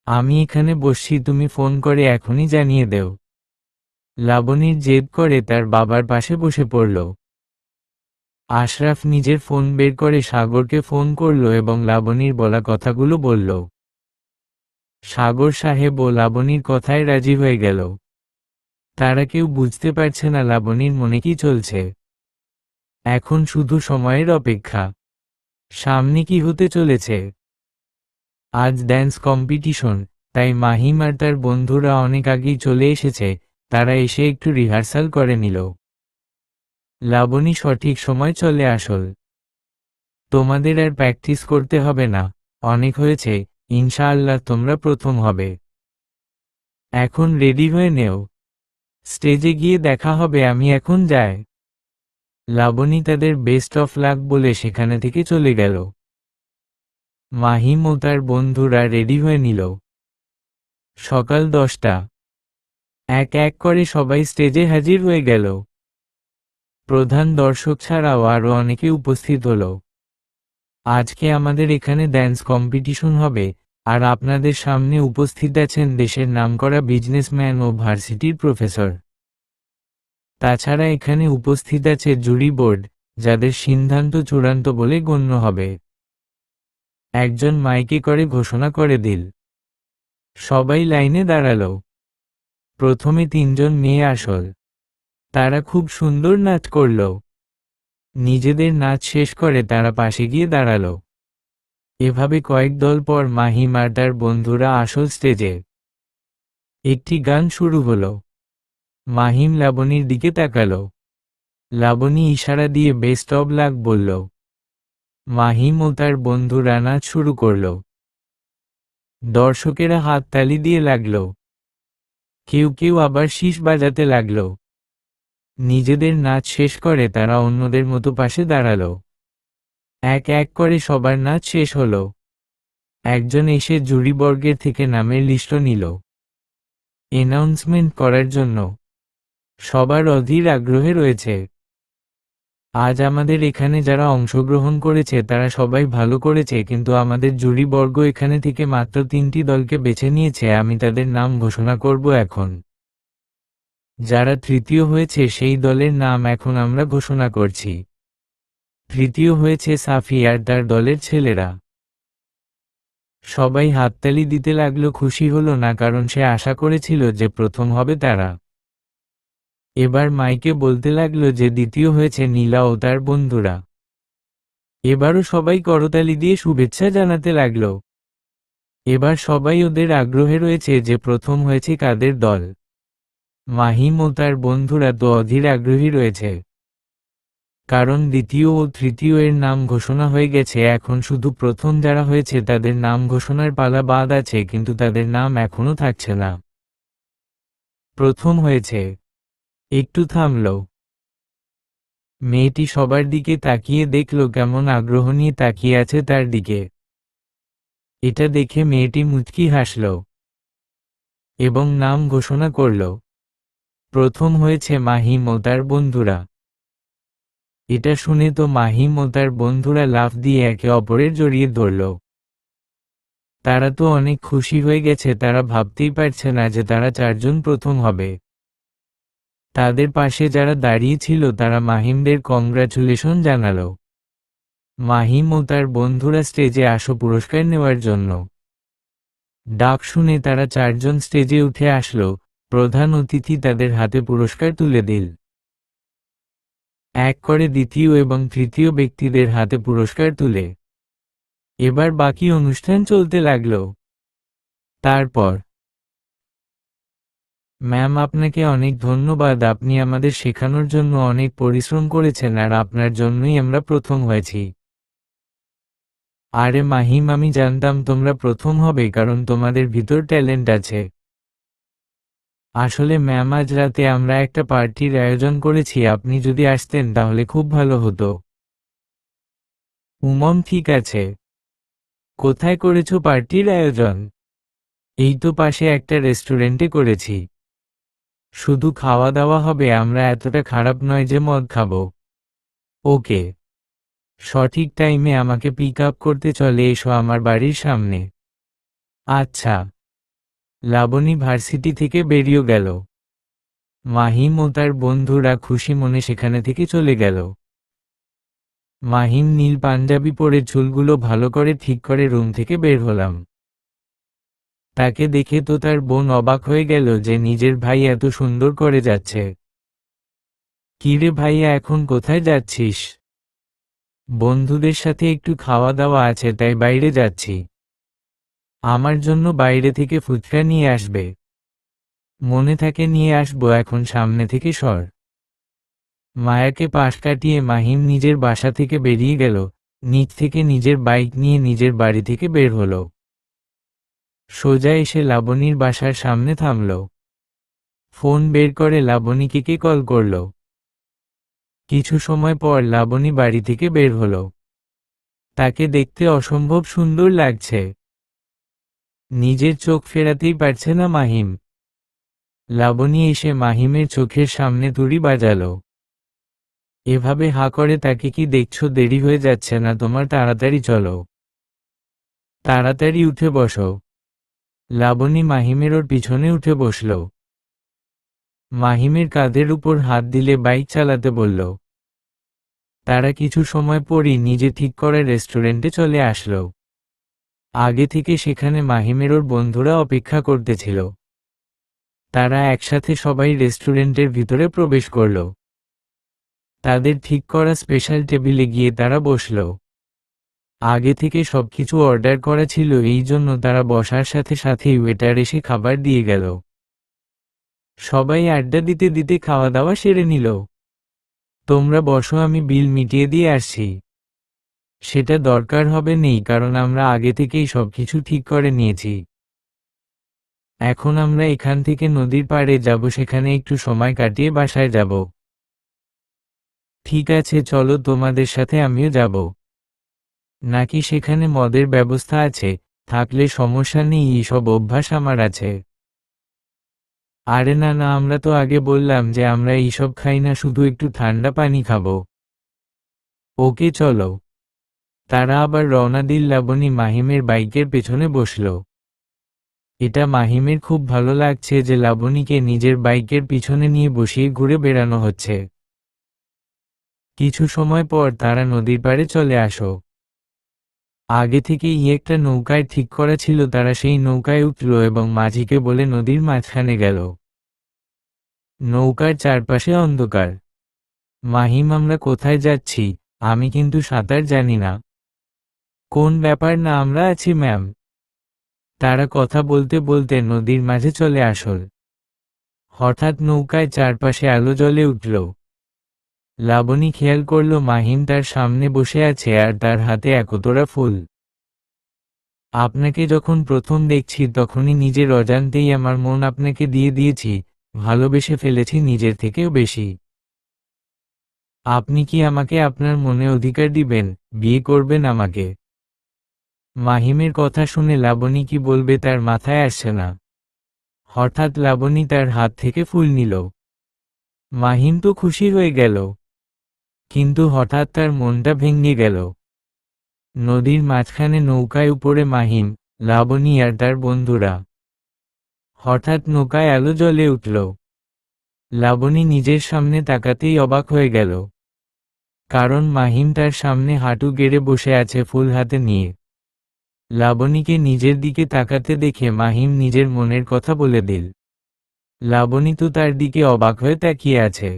আমি এখানে বসছি, তুমি ফোন করে এখনই জানিয়ে দেও। লাবণীর জেদ করে তার বাবার পাশে বসে পড়ল। আশরাফ নিজের ফোন বের করে সাগরকে ফোন করল এবং লাবণীর বলা কথাগুলো বলল। সাগর সাহেব ও লাবণীর কথায় রাজি হয়ে গেল। তারা কেউ বুঝতে পারছে না লাবণীর মনে কি চলছে। এখন শুধু সময়ের অপেক্ষা। সামনে কি হতে চলেছে? আজ ড্যান্স কম্পিটিশন, তাই মাহিম আর তার বন্ধুরা অনেক আগেই চলে এসেছে। তারা এসে একটু রিহার্সাল করে নিল। লাবণী সঠিক সময় চলে আসল। তোমাদের আর প্র্যাকটিস করতে হবে না, অনেক হয়েছে, ইনশাআল্লাহ তোমরা প্রথম হবে। এখন রেডি হয়ে নেও, স্টেজে গিয়ে দেখা হবে, আমি এখন যাই। লাবণী তাদের বেস্ট অফ লাক বলে সেখানে থেকে চলে গেল। মাহিম ও তার বন্ধুরা রেডি হয়ে নিল। সকাল 10টা। এক এক করে সবাই স্টেজে হাজির হয়ে গেল। প্রধান দর্শক ছাড়াও আরও অনেকে উপস্থিত হলো। আজকে আমাদের এখানে ড্যান্স কম্পিটিশন হবে, আর আপনাদের সামনে উপস্থিত আছেন দেশের নামকরা বিজনেসম্যান ও ভার্সিটির প্রফেসর। তাছাড়া এখানে উপস্থিত আছে জুরি বোর্ড, যাদের সিদ্ধান্ত চূড়ান্ত বলে গণ্য হবে। একজন মাইকে করে ঘোষণা করে দিল। সবাই লাইনে দাঁড়ালো। প্রথমে 3জন মেয়ে আসল। তারা খুব সুন্দর নাচ করল। নিজেদের নাচ শেষ করে তারা পাশে গিয়ে দাঁড়ালো। এভাবে কয়েক দল পর মাহিম আর তার বন্ধুরা আসল স্টেজে। একটি গান শুরু হলো। মাহিম লাবণীর দিকে তাকালো। লাবণী ইশারা দিয়ে বেস্ট অব লাক বলল। মাহিম ও তার বন্ধুরা নাচ শুরু করল। দর্শকেরা হাততালি দিয়ে লাগল। কেউ কেউ আবার শীষ বাজাতে লাগল। নিজেদের নাচ শেষ করে তারা অন্যদের মতো পাশে দাঁড়ালো। এক এক করে সবার নাচ শেষ হলো। একজন এসে জুরিবর্গের থেকে নামের লিস্ট নিল। অ্যানাউন্সমেন্ট করার জন্য। সবার অধীর আগ্রহে রয়েছে। আজ আমাদের এখানে যারা অংশগ্রহণ করেছে তারা সবাই ভালো করেছে, কিন্তু আমাদের জুরিবর্গ এখানে থেকে মাত্র 3টি দলকে বেছে নিয়েছে। আমি তাদের নাম ঘোষণা করব এখন। যারা তৃতীয় হয়েছে সেই দলের নাম এখন আমরা ঘোষণা করছি। তৃতীয় হয়েছে সাফি আর তার দলের ছেলেরা। সবাই হাততালি দিতে লাগলো। খুশি হলো না, কারণ সে আশা করেছিল যে প্রথম হবে তারা। এবার মাইকে বলতে লাগলো যে দ্বিতীয় হয়েছে নীলা ও তার বন্ধুরা। এবারও সবাই করতালি দিয়ে শুভেচ্ছা জানাতে লাগলো। এবার সবাই ওদের আগ্রহে রয়েছে যে প্রথম হয়েছে কাদের দল। মাহিম ও তার বন্ধুরা তো অধীর আগ্রহী রয়েছে, কারণ দ্বিতীয় ও তৃতীয় এর নাম ঘোষণা হয়ে গেছে। এখন শুধু প্রথম যারা হয়েছে তাদের নাম ঘোষণার পালা বাদ আছে, কিন্তু তাদের নাম এখনো থাকছে না। প্রথম হয়েছে। একটু থামল। মেয়েটি সবার দিকে তাকিয়ে দেখল কেমন আগ্রহ নিয়ে তাকিয়ে আছে তার দিকে। এটা দেখে মেয়েটি মুচকি হাসল এবং নাম ঘোষণা করল। প্রথম হয়েছে মাহিম ও তার বন্ধুরা। এটা শুনে তো মাহিম ও তার বন্ধুরা লাফ দিয়ে একে অপরের জড়িয়ে ধরল। তারা তো অনেক খুশি হয়ে গেছে। তারা ভাবতেই পারছে না যে তারা 4জন প্রথম হবে। তাদের পাশে যারা দাঁড়িয়ে ছিল তারা মাহিমদের কংগ্রাচুলেশন জানালো। মাহিম ও তার বন্ধুরা স্টেজে আসো পুরস্কার নেওয়ার জন্য। ডাক শুনে তারা 4জন স্টেজে উঠে আসলো। প্রধান অতিথি তাদের হাতে পুরস্কার তুলে দিল। এক করে দ্বিতীয় এবং তৃতীয় ব্যক্তিদের হাতে পুরস্কার তুলে এবার বাকি অনুষ্ঠান চলতে লাগলো। তারপর, ম্যাম আপনাকে অনেক ধন্যবাদ। আপনি আমাদের শেখানোর জন্য অনেক পরিশ্রম করেছেন আর আপনার জন্যই আমরা প্রথম হয়েছি। আরে মাহিম, আমি জানতাম তোমরা প্রথম হবে, কারণ তোমাদের ভিতর ট্যালেন্ট আছে। আসলে ম্যাম, আজ রাতে আমরা একটা পার্টির আয়োজন করেছি। আপনি যদি আসতেন তাহলে খুব ভালো হতো। ঠিক আছে। কোথায় করেছো পার্টির আয়োজন? এই তো পাশে একটা রেস্টুরেন্টে করেছি। শুধু খাওয়া দাওয়া হবে? আমরা এতটা খারাপ নয় যে মদ খাবো। ওকে। সঠিক টাইমে আমাকে পিক আপ করতে চলে এসো আমার বাড়ির সামনে। আচ্ছা। লাবণী ভার্সিটি থেকে বেরিয়ে গেল। মাহিম ও তার বন্ধুরা খুশি মনে সেখানে থেকে চলে গেল। মাহিম নীল পাঞ্জাবি পরে চুলগুলো ভালো করে ঠিক করে রুম থেকে বের হলাম। তাকে দেখে তো তার বোন অবাক হয়ে গেল যে নিজের ভাই এত সুন্দর করে যাচ্ছে। কিরে ভাইয়া, এখন কোথায় যাচ্ছিস? বন্ধুদের সাথে একটু খাওয়া দাওয়া আছে, তাই বাইরে যাচ্ছি। আমার জন্য বাইরে থেকে ফুচকা নিয়ে আসবে। মনে থাকে নিয়ে আসবো, এখন সামনে থেকে সর। মায়াকে পাশ কাটিয়ে মাহিম নিজের বাসা থেকে বেরিয়ে গেল। নিচ থেকে নিজের বাইক নিয়ে নিজের বাড়ি থেকে বের হলো। সোজা এসে লাবণীর বাসার সামনে থামল। ফোন বের করে লাবণীকে কল করল। কিছু সময় পর লাবণী বাড়ি থেকে বের হলো। তাকে দেখতে অসম্ভব সুন্দর লাগছে। নিজের চোখ ফেরাতেই পারছে না মাহিম। লাবণী এসে মাহিমের চোখের সামনে তুড়ি বাজালো। এভাবে হা করে তাকে কি দেখছো? দেরি হয়ে যাচ্ছে না তোমার? তাড়াতাড়ি চলো। তাড়াতাড়ি উঠে বসো। লাবণী মাহিমের ওর পিছনে উঠে বসল। মাহিমের কাঁধের উপর হাত দিলে বাইক চালাতে বলল। তারা কিছু সময় পরই নিজে ঠিক করে রেস্টুরেন্টে চলে আসলো। আগে থেকে সেখানে মাহিমের ওর বন্ধুরা অপেক্ষা করতেছিল। তারা একসাথে সবাই রেস্টুরেন্টের ভিতরে প্রবেশ করল। তাদের ঠিক করা স্পেশাল টেবিলে গিয়ে তারা বসল। আগে থেকে সবকিছু অর্ডার করা ছিল, এই জন্য তারা বসার সাথে সাথেই ওয়েটার এসে খাবার দিয়ে গেল। সবাই আড্ডা দিতে দিতে খাওয়া দাওয়া সেরে নিল। তোমরা বসো, আমি বিল মিটিয়ে দিয়ে আসছি। সেটা দরকার হবে নেই, কারণ আমরা আগে থেকেই সবকিছু ঠিক করে নিয়েছি। এখন আমরা এখান থেকে নদীর পাড়ে যাব, সেখানে একটু সময় কাটিয়ে বাসায় যাব। ঠিক আছে, চলো, তোমাদের সাথে আমিও যাব। নাকি সেখানে মদের ব্যবস্থা আছে? থাকলে সমস্যা নেই, এইসব অভ্যাস আমার আছে। আরে না না, আমরা তো আগে বললাম যে আমরা এইসব খাই না, শুধু একটু ঠান্ডা পানি খাবো। ওকে, চলো। তারা আবার রওনা দিল। লাবণী মাহিমের বাইকের পেছনে বসল। এটা মাহিমের খুব ভালো লাগছে যে লাবণীকে নিজের বাইকের পিছনে নিয়ে বসিয়ে ঘুরে বেড়ানো হচ্ছে। কিছু সময় পর তারা নদীর পাড়ে চলে আসো। আগে থেকেই একটা নৌকায় ঠিক করা ছিল, তারা সেই নৌকায় উঠল এবং মাঝিকে বলে নদীর মাঝখানে গেল। নৌকার চারপাশে অন্ধকার। মাহিম, আমরা কোথায় যাচ্ছি? আমি কিন্তু সাঁতার জানি না। কোন ব্যাপার না, আমরা আছি ম্যাম। তারা কথা বলতে বলতে নদীর মাঝে চলে আসল। হঠাৎ নৌকায় চারপাশে আলো জ্বলে উঠল। লাবণী খেয়াল করল মাহিম তার সামনে বসে আছে আর তার হাতে একতরা ফুল। আপনাকে যখন প্রথম দেখছি তখনই নিজের অজান্তেই আমার মন আপনাকে দিয়ে দিয়েছি, ভালোবেসে ফেলেছি নিজের থেকেও বেশি। আপনি কি আমাকে আপনার মনে অধিকার দিবেন, বিয়ে করবেন আমাকে? মাহিমের কথা শুনে লাবণী কি বলবে তার মাথায় আসছে না। হঠাৎ লাবণী তার হাত থেকে ফুল নিল। মাহিম তো খুশি হয়ে গেল, কিন্তু হঠাৎ তার মনটা ভেঙে গেল। নদীর মাঝখানে নৌকায় উপরে মাহিম, লাবণী আর তার বন্ধুরা। হঠাৎ নৌকায় আলো জ্বলে উঠল। লাবণী নিজের সামনে তাকাতেই অবাক হয়ে গেল, কারণ মাহিম তার সামনে হাঁটু গেড়ে বসে আছে ফুল হাতে নিয়ে। লাবণীকে নিজের দিকে তাকাতে দেখে মাহিম নিজের মনের কথা বলে দিল। লাবণী তো তার দিকে অবাক হয়ে তাকিয়ে আছে।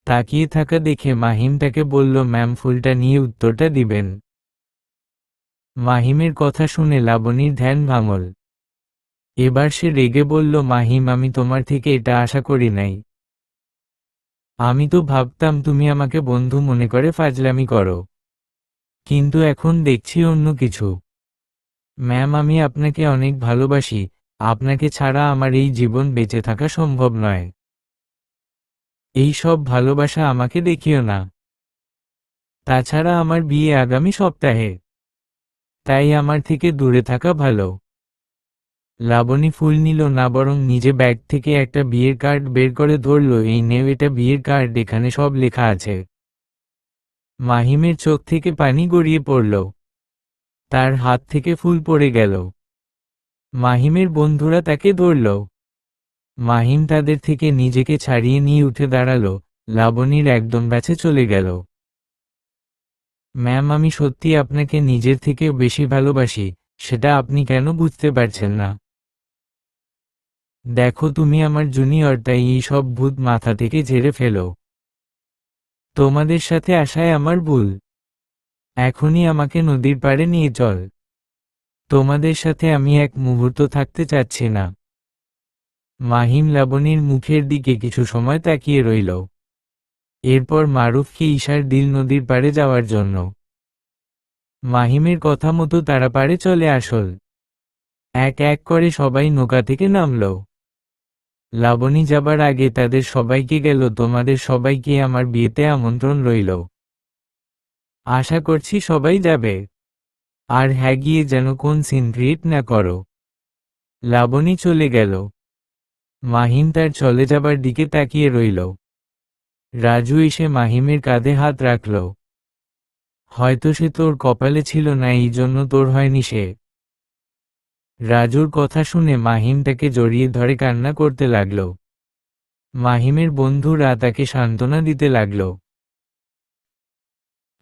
তাকিয়ে থাকা দেখে মাহিম তাকে বলল, ম্যাম, ফুলটা নিয়ে উত্তরটা দিবেন। মাহিমের কথা শুনে লাবণীর ধ্যান ভাঙল। এবার সে রেগে বলল, মাহিম, আমি তোমার থেকে এটা আশা করি নাই। আমি তো ভাবতাম তুমি আমাকে বন্ধু মনে করে ফাজলামি করো, কিন্তু এখন দেখছি অন্য কিছু। ম্যাম, আমি আপনাকে অনেক ভালোবাসি, আপনাকে ছাড়া আমার এই জীবন বেঁচে থাকা সম্ভব নয়। এই সব ভালোবাসা আমাকে দেখিও না। তাছাড়া আমার বিয়ে আগামী সপ্তাহে, তাই আমার থেকে দূরে থাকা ভালো। লাবণী ফুল নিল না, বরং নিজে ব্যাগ থেকে একটা বিয়ের কার্ড বের করে ধরল, এই নেও, এটা বিয়ের কার্ড, এখানে সব লেখা আছে। মাহিমের চোখ থেকে পানি গড়িয়ে পড়ল। তার হাত থেকে ফুল পড়ে গেল। মাহিমের বন্ধুরা তাকে ধরল। মাহিম তাদের থেকে নিজেকে ছাড়িয়ে নিয়ে উঠে দাঁড়ালো। লাবণীর একদম কাছে চলে গেল। ম্যাম, আমি সত্যি আপনাকে নিজের থেকেও বেশি ভালোবাসি, সেটা আপনি কেন বুঝতে পারছেন না? দেখো, তুমি আমার জুনিয়র, তাই এই সব ভূত মাথা থেকে ঝেড়ে ফেলো। তোমাদের সাথে আসায় আমার ভুল। এখনই আমাকে নদীর পাড়ে নিয়ে চল। তোমাদের সাথে আমি এক মুহূর্ত থাকতে চাচ্ছি না। মাহিম লাবণীর মুখের দিকে কিছু সময় তাকিয়ে রইল। এরপর মারুফকে ইশার দিল নদীর পাড়ে যাওয়ার জন্য। মাহিমের কথা মতো তারা পাড়ে চলে আসল। এক এক করে সবাই নৌকা থেকে নামল। লাবণী যাবার আগে তাদের সবাইকে গেল, তোমাদের সবাইকে আমার বিয়েতে আমন্ত্রণ রইল। আশা করছি সবাই যাবে। আর হ্যাঁ, গিয়ে যেন কোন সিন ক্রিয়েট না করো। লাবণী চলে গেল। মাহিম তার চলে যাবার দিকে তাকিয়ে রইল। রাজু এসে মাহিমের কাঁধে হাত রাখল। হয়তো সে তোর কপালে ছিল না, এই জন্য তোর হয়নি সে। রাজুর কথা শুনে মাহিম তাকে জড়িয়ে ধরে কান্না করতে লাগল। মাহিমের বন্ধুরা তাকে সান্ত্বনা দিতে লাগল।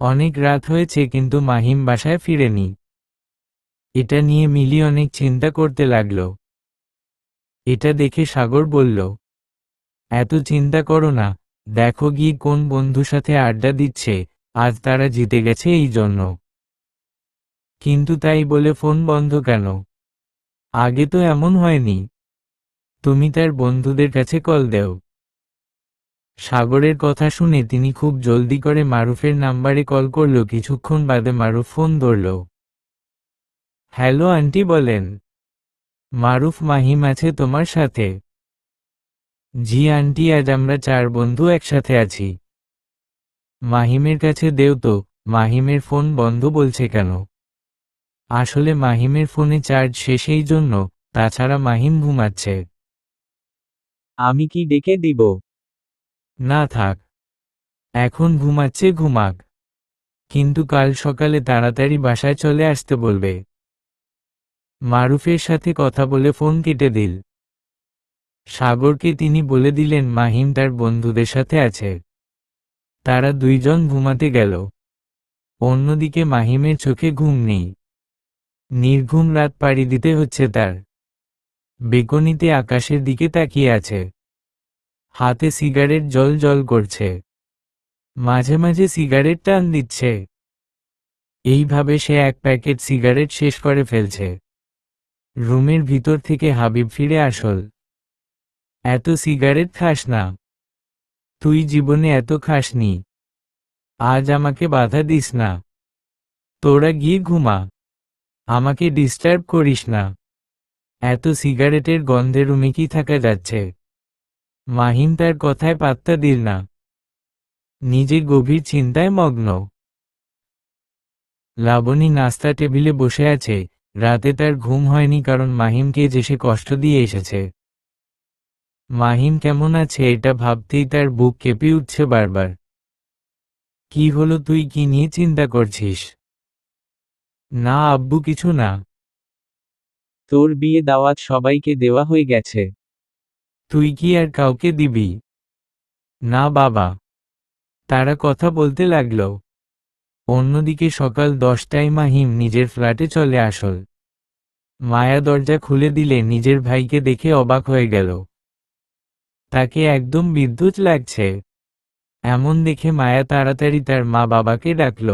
অনেক রাত হয়েছে কিন্তু মাহিম বাসায় ফিরেনি। এটা নিয়ে মিলি অনেক চিন্তা করতে লাগল। এটা দেখে সাগর বলল, এত চিন্তা করো না, দেখো গিয়ে কোন বন্ধুর সাথে আড্ডা দিচ্ছে, আজ তারা জিতে গেছে এই জন্য। কিন্তু তাই বলে ফোন বন্ধ কেন? আগে তো এমন হয়নি। তুমি তার বন্ধুদের কাছে কল দেও। সাগরের কথা শুনে তিনি খুব জলদি করে মারুফের নাম্বারে কল করল। কিছুক্ষণ বাদে মারুফ ফোন ধরল। হ্যালো আন্টি, বলেন। মারুফ, মাহিম আছে তোমার সাথে? জি আন্টি, আজ আমরা 4 বন্ধু একসাথে আছি। মাহিমের কাছে দেও তো, মাহিমের ফোন বন্ধ বলছে কেন? আসলে মাহিমের ফোনে চার্জ শেষ, এই জন্য, তাছাড়া মাহিম ঘুমাচ্ছে। আমি কি ডেকে দিব? না থাক, এখন ঘুমাচ্ছে ঘুমাক, কিন্তু কাল সকালে তাড়াতাড়ি বাসায় চলে আসতে বলবে। মারুফের সাথে কথা বলে ফোন কেটে দিল। সাগরকে তিনি বলে দিলেন মাহিম তার বন্ধুদের সাথে আছে। তারা দুইজন ঘুমাতে গেল। অন্যদিকে মাহিমের চোখে ঘুম নেই। নির্ঘুম রাত পাড়ি দিতে হচ্ছে তার। বেকনিতে আকাশের দিকে তাকিয়ে আছে। হাতে সিগারেট জল জল করছে। মাঝে মাঝে সিগারেট টান দিচ্ছে। এইভাবে সে 1 প্যাকেট সিগারেট শেষ করে ফেলছে। রুমের ভিতর থেকে হাবিব ফিরে আসল। এত সিগারেট খাস না, তুই জীবনে এত খাসনি, আজ আমাকে বাধা দিস না। তোরা গিয়ে ঘুমা, আমাকে ডিস্টার্ব করিস না। এত সিগারেটের গন্ধে রুমে কি থাকা যাচ্ছে? মাহিম তার কথায় পাত্তা দিল না। নিজে গভীর চিন্তায় মগ্ন। লাবণী নাস্তা টেবিলে বসে আছে। রাতে তার ঘুম হয়নি কারণ মাহিমকে যে সে কষ্ট দিয়ে এসেছে। মাহিম কেমন আছে এটা ভাবতেই তার বুক কেঁপে উঠছে বারবার। কি হলো, তুই কি নিয়ে চিন্তা করছিস? না আব্বু, কিছু না। তোর বিয়ে দাওয়াত সবাইকে দেওয়া হয়ে গেছে। তুই কি আর কাউকে দিবি? না বাবা। তারা কথা বলতে লাগল। অন্যদিকে সকাল 10টায় মাহিম নিজের ফ্ল্যাটে চলে আসল। মায়া দরজা খুলে দিলে নিজের ভাইকে দেখে অবাক হয়ে গেল। তাকে একদম বিদ্যুৎ লাগছে। এমন দেখে মায়া তাড়াতাড়ি তার মা বাবাকে ডাকল।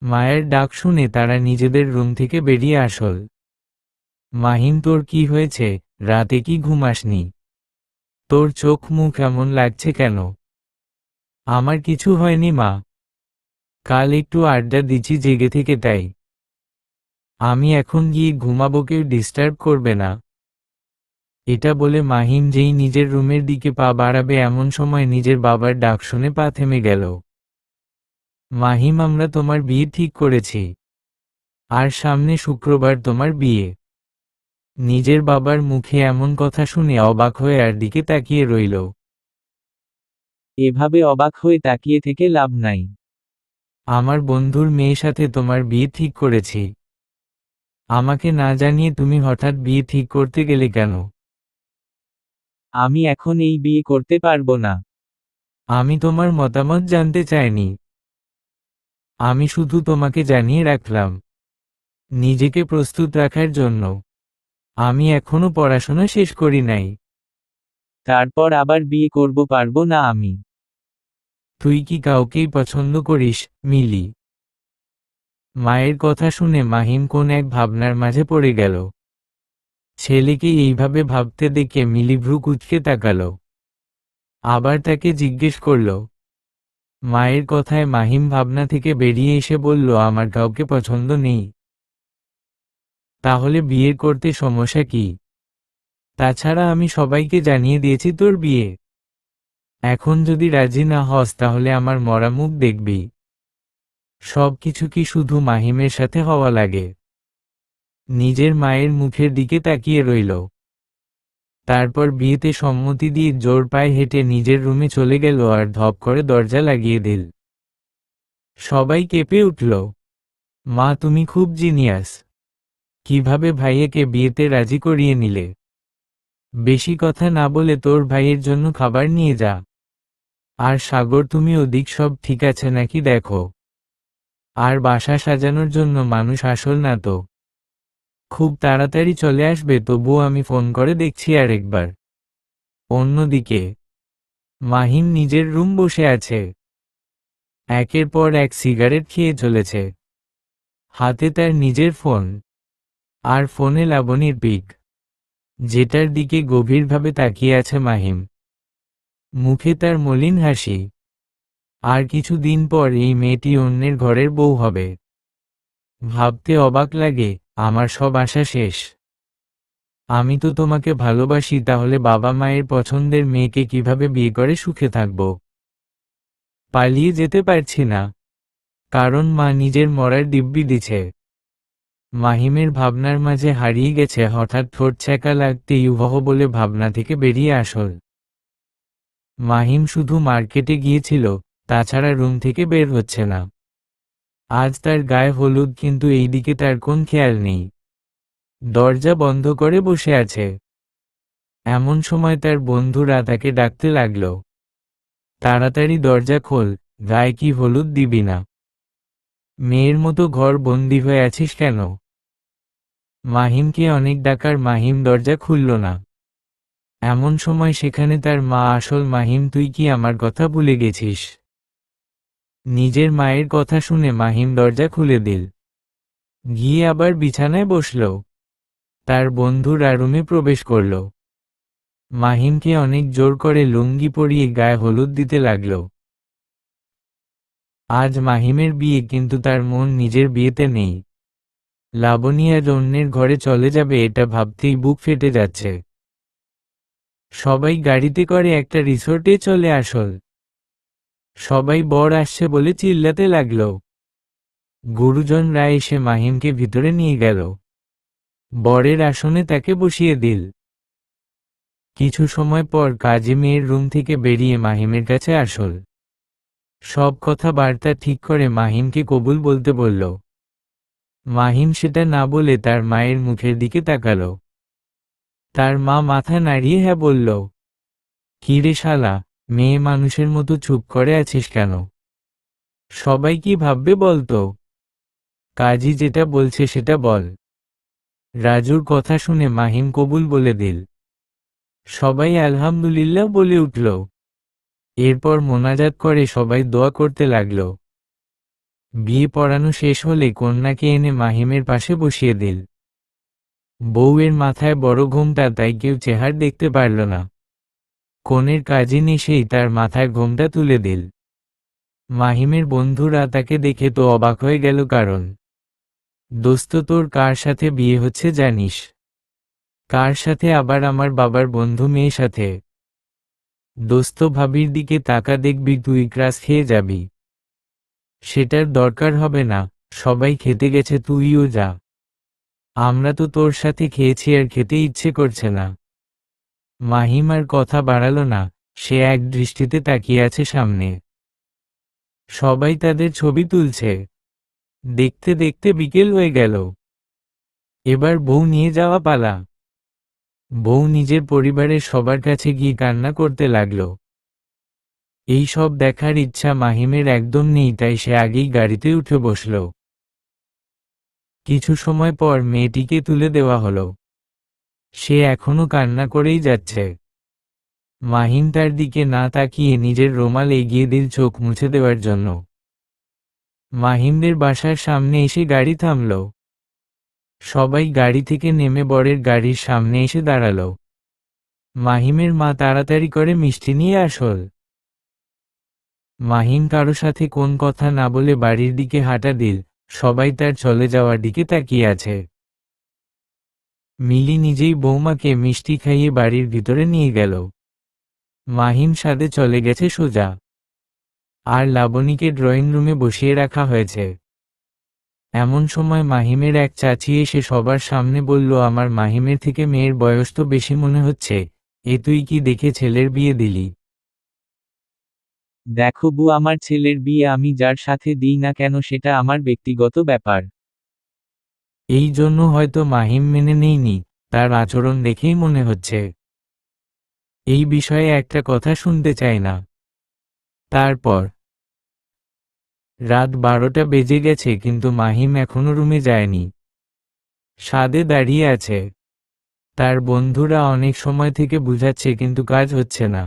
মায়ের ডাক শুনে তারা নিজেদের রুম থেকে বেরিয়ে আসল। মাহিম, তোর কি হয়েছে? রাতে কি ঘুমাসনি? তোর চোখ মুখ এমন লাগছে কেন? আমার কিছু হয়নি মা, কাল একটু আড্ডা দিচ্ছি জেগে থেকে, তাই। আমি এখন গিয়ে ঘুমাবো, কেউ ডিস্টার্ব করবে না। এটা বলে মাহিম যেই নিজের রুমের দিকে পা বাড়াবে এমন সময় নিজের বাবার ডাক শুনে পা থেমে গেল। মাহিম, আমরা তোমার বিয়ে ঠিক করেছি। আর সামনে শুক্রবার তোমার বিয়ে। নিজের বাবার মুখে এমন কথা শুনে অবাক হয়ে আর দিকে তাকিয়ে রইল। এভাবে অবাক হয়ে তাকিয়ে থেকে লাভ নাই। আমার বন্ধুর মেয়ের সাথে তোমার বিয়ে ঠিক করেছি। আমাকে না জানিয়ে তুমি হঠাৎ বিয়ে ঠিক করতে গেলে কেন? আমি এখন এই বিয়ে করতে পারবো না। আমি তোমার মতামত জানতে চাইনি। আমি শুধু তোমাকে জানিয়ে রাখলাম, নিজেকে প্রস্তুত রাখার জন্য। আমি এখনো পড়াশোনা শেষ করি নাই। তারপর আবার বিয়ে করব পারবো না আমি। তুই কি কাউকেই পছন্দ করিস, মিলি? মায়ের কথা শুনে মাহিম কোন এক ভাবনার মাঝে পড়ে গেল। ছেলেকে এইভাবে ভাবতে দেখে মিলি ভ্রু কুঁচকে তাকাল। আবার তাকে জিজ্ঞেস করল। মায়ের কথায় মাহিম ভাবনা থেকে বেরিয়ে এসে বলল, আমার কাউকে পছন্দ নেই। তাহলে বিয়ে করতে সমস্যা কি? তাছাড়া আমি সবাইকে জানিয়ে দিয়েছি তোর বিয়ে। এখন যদি রাজি না হস তাহলে আমার মরা মুখ দেখবি। সব কিছু কি শুধু মাহিমের সাথে হওয়া লাগে? নিজের মায়ের মুখের দিকে তাকিয়ে রইল। তারপর বিয়েতে সম্মতি দিয়ে জোর পায়ে হেঁটে নিজের রুমে চলে গেল আর ধপ করে দরজা লাগিয়ে দিল। সবাই কেঁপে উঠল। মা, তুমি খুব জিনিয়াস। কিভাবে ভাইয়াকে বিয়েতে রাজি করিয়ে নিলে? বেশি কথা না বলে তোর ভাইয়ের জন্য খাবার নিয়ে যা। আর সাগর, তুমি ওদিক সব ঠিক আছে নাকি দেখো। আর বাসা সাজানোর জন্য মানুষ আসল না তো। খুব তাড়াতাড়ি চলে আসবে, তবুও আমি ফোন করে দেখছি আরেকবার। অন্যদিকে মাহিম নিজের রুম বসে আছে। একের পর এক সিগারেট খেয়ে চলেছে। হাতে তার নিজের ফোন, আর ফোনে লাবণীর পিক, যেটার দিকে গভীরভাবে তাকিয়ে আছে মাহিম। মুখে তার মলিন হাসি। আর কিছুদিন পর এই মেয়েটি অন্যের ঘরের বউ হবে। ভাবতে অবাক লাগে, আমার সব আশা শেষ। আমি তো তোমাকে ভালোবাসি, তাহলে বাবা মায়ের পছন্দের মেয়েকে কিভাবে বিয়ে করে সুখে থাকব? পালিয়ে যেতে পারছি না, কারণ মা নিজের মরার দিব্যি দিছে। মাহিমের ভাবনার মাঝে হারিয়ে গেছে, হঠাৎ ঠোঁট ছ্যাঁকা লাগতেই উহহ বলে ভাবনা থেকে বেরিয়ে আসল। মাহিম শুধু মার্কেটে গিয়েছিল, তাছাড়া রুম থেকে বের হচ্ছে না। আজ তার গায়ে হলুদ, কিন্তু এইদিকে তার কোন খেয়াল নেই। দরজা বন্ধ করে বসে আছে। এমন সময় তার বন্ধুরা তাকে ডাকতে লাগল, তাড়াতাড়ি দরজা খোল, গায়ে কি হলুদ দিবি না? মেয়ের মতো ঘর বন্দি হয়ে আছিস কেন? মাহিমকে অনেক ডাকার মাহিম দরজা খুলল না। এমন সময় সেখানে তার মা। আসল মাহিম, তুই কি আমার কথা ভুলে গেছিস? নিজের মায়ের কথা শুনে মাহিম দরজা খুলে দিল, গিয়ে আবার বিছানায় বসল। তার বন্ধুরা রুমে প্রবেশ করল। মাহিমকে অনেক জোর করে লুঙ্গি পরিয়ে গায়ে হলুদ দিতে লাগল। আজ মাহিমের বিয়ে, কিন্তু তার মন নিজের বিয়েতে নেই। লাবণী আর অন্যের ঘরে চলে যাবে, এটা ভাবতেই বুক ফেটে যাচ্ছে। সবাই গাড়িতে করে একটা রিসোর্টে চলে আসল। সবাই বর আসছে বলে চিল্লাতে লাগল। গুরুজনরা এসে মাহিমকে ভিতরে নিয়ে গেল। বরের আসনে তাকে বসিয়ে দিল। কিছু সময় পর কাজী মেয়ের রুম থেকে বেরিয়ে মাহিমের কাছে আসল। সব কথা বার্তা ঠিক করে মাহিমকে কবুল বলতে বলল। মাহিম সেটা না বলে তার মায়ের মুখের দিকে তাকালো। তার মা মাথা নাড়িয়ে হ্যাঁ বলল। কি রে শালা, মেয়ে মানুষের মতো চুপ করে আছিস কেন? সবাই কি ভাববে বলতো? কাজী যেটা বলছে সেটা বল। রাজুর কথা শুনে মাহিম কবুল বলে দিল। সবাই আলহামদুলিল্লাহ বলে উঠল। এরপর মোনাজাত করে সবাই দোয়া করতে লাগল। বিয়ে পড়ানো শেষ হলে কন্যাকে এনে মাহিমের পাশে বসিয়ে দিল। বউয়ের মাথায় বড় ঘোমটা, তাই কেউ চেহারা দেখতে পারল না। কনের কাজিন এসেই তার মাথায় ঘোমটা তুলে দিল। মাহিমের বন্ধুরা তাকে দেখে তো অবাক হয়ে গেল, কারণ দোস্ত, তোর কার সাথে বিয়ে হচ্ছে জানিস? কার সাথে? আবার আমার বাবার বন্ধু মেয়ের সাথে। দোস্ত, ভাবির দিকে তাকা, দেখবি তুই ক্রাশ খেয়ে যাবি। সেটার দরকার হবে না, সবাই খেতে গেছে, তুইও যা। আমরা তো তোর সাথে খেয়েছি, আর খেতে ইচ্ছে করছে না। মাহিম আর কথা বাড়ালো না, সে এক দৃষ্টিতে তাকিয়ে আছে সামনে। সবাই তাদের ছবি তুলছে। দেখতে দেখতে বিকেল হয়ে গেল। এবার বউ নিয়ে যাওয়া পালা। বউ নিজের পরিবারের সবার কাছে গিয়ে কান্না করতে লাগল। এই সব দেখার ইচ্ছা মাহিমের একদম নেই, তাই সে আগেই গাড়িতে উঠে বসল। কিছু সময় পর মেয়েটিকে তুলে দেওয়া হলো। সে এখনো কান্না করেই যাচ্ছে। মাহিম তার দিকে না তাকিয়ে নিজের রুমাল এগিয়ে দিল চোখ মুছে দেওয়ার জন্য। মাহিমদের বাসার সামনে এসে গাড়ি থামল। সবাই গাড়ি থেকে নেমে বরের গাড়ির সামনে এসে দাঁড়াল। মাহিমের মা তাড়াতাড়ি করে মিষ্টি নিয়ে আসল। মাহিম কারো সাথে কোন কথা না বলে বাড়ির দিকে হাঁটা দিল। সবাই তার চলে যাওয়ার দিকে তাকিয়ে আছে। মিলি নিজেই বৌমাকে মিষ্টি খাইয়ে বাড়ির ভিতরে নিয়ে গেল। মাহিম সাদে চলে গেছে সোজা। আর লাবণীকে ড্রয়িং রুমে বসিয়ে রাখা হয়েছে। এমন সময় মাহিমের এক চাচি এসে সবার সামনে বলল, আমার মাহিমের থেকে মেয়ের বয়স তো বেশি মনে হচ্ছে, এ তুই কি দেখে ছেলের বিয়ে দিলি? দেখো বউ, আমার ছেলের বিয়ে আমি যার সাথে দিই না কেন সেটা আমার ব্যক্তিগত ব্যাপার। এই জন্য হয়তো মাহিম মেনে নেয়নি, তার আচরণ দেখেই মনে হচ্ছে। এই বিষয়ে একটা কথা শুনতে চাই না। তারপর রাত 12টা বেজে গেছে কিন্তু মাহিম এখনো রুমে যায়নি। ছাদে দাঁড়িয়ে আছে। তার বন্ধুরা অনেক সময় থেকে বুঝাচ্ছে কিন্তু কাজ হচ্ছে না।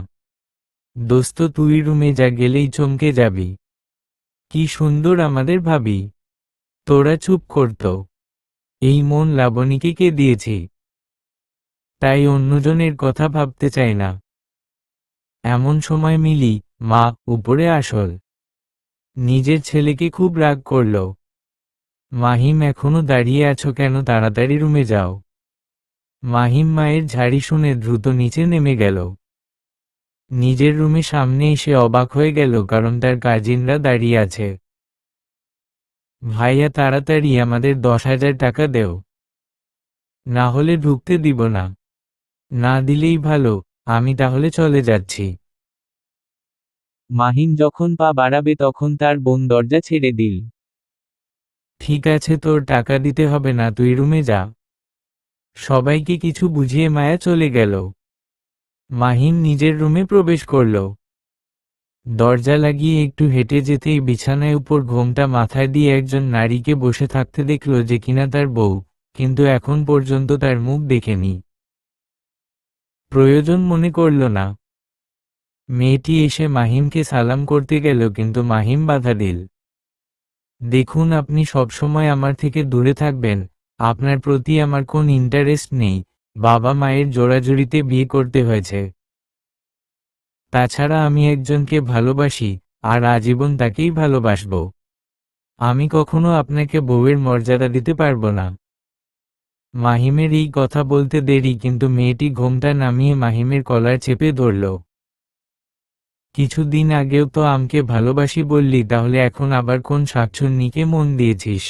দোস্ত তুই রুমে যা, গেলেই চমকে যাবি। কি সুন্দর আমাদের ভাবি। তোরা চুপ করতো। এই মন লাবণীকে কে দিয়েছি? তাই অন্যজনের কথা ভাবতে চাই না। এমন সময় মিলি, মা, উপরে আসল। নিজের ছেলেকে খুব রাগ করল। মাহিম এখনো দাঁড়িয়ে আছো কেন, তাড়াতাড়ি রুমে যাও। মাহিম মায়ের ঝাড়ি শুনে দ্রুত নিচে নেমে গেল। নিজের রুমে সামনে এসে অবাক হয়ে গেল কারণ তার কাজিনরা দাঁড়িয়ে আছে। ভাইয়া তাড়াতাড়ি আমাদের 10,000 টাকা দেও, না হলে ঢুকতে দিব না। না দিলেই ভালো, আমি তাহলে চলে যাচ্ছি। মাহিম যখন পা বাড়াবে তখন তার বোন দরজা ছেড়ে দিল। ঠিক আছে, তোর টাকা দিতে হবে না, তুই রুমে যা। সবাইকে কিছু বুঝিয়ে মায়া চলে গেল। মাহিম নিজের রুমে প্রবেশ করল। দরজা লাগিয়ে একটু হেঁটে যেতেই বিছানায় উপর ঘোমটা মাথায় দিয়ে একজন নারীকে বসে থাকতে দেখল যে কিনা তার বউ, কিন্তু এখন পর্যন্ত তার মুখ দেখেনি। প্রয়োজন মনে করল না। মেয়েটি এসে মাহিমকে সালাম করতে গেল কিন্তু মাহিম বাধা দিল। দেখুন, আপনি সবসময় আমার থেকে দূরে থাকবেন। আপনার প্রতি আমার কোন ইন্টারেস্ট নেই। বাবা মায়ের জোড়াজুড়িতে বিয়ে করতে হয়েছে। তাছাড়া আমি একজনকে ভালোবাসি, আর আজীবন তাকেই ভালোবাসব। আমি কখনো আপনাকে বউয়ের মর্যাদা দিতে পারবো না। মাহিমের এই কথা বলতে দেরি কিন্তু মেয়েটি ঘোমটা নামিয়ে মাহিমের কলার চেপে ধরল। কিছুদিন আগেও তো আমাকে ভালোবাসি বললি, তাহলে এখন আবার কোন শাকচুন্নিকে মন দিয়েছিস?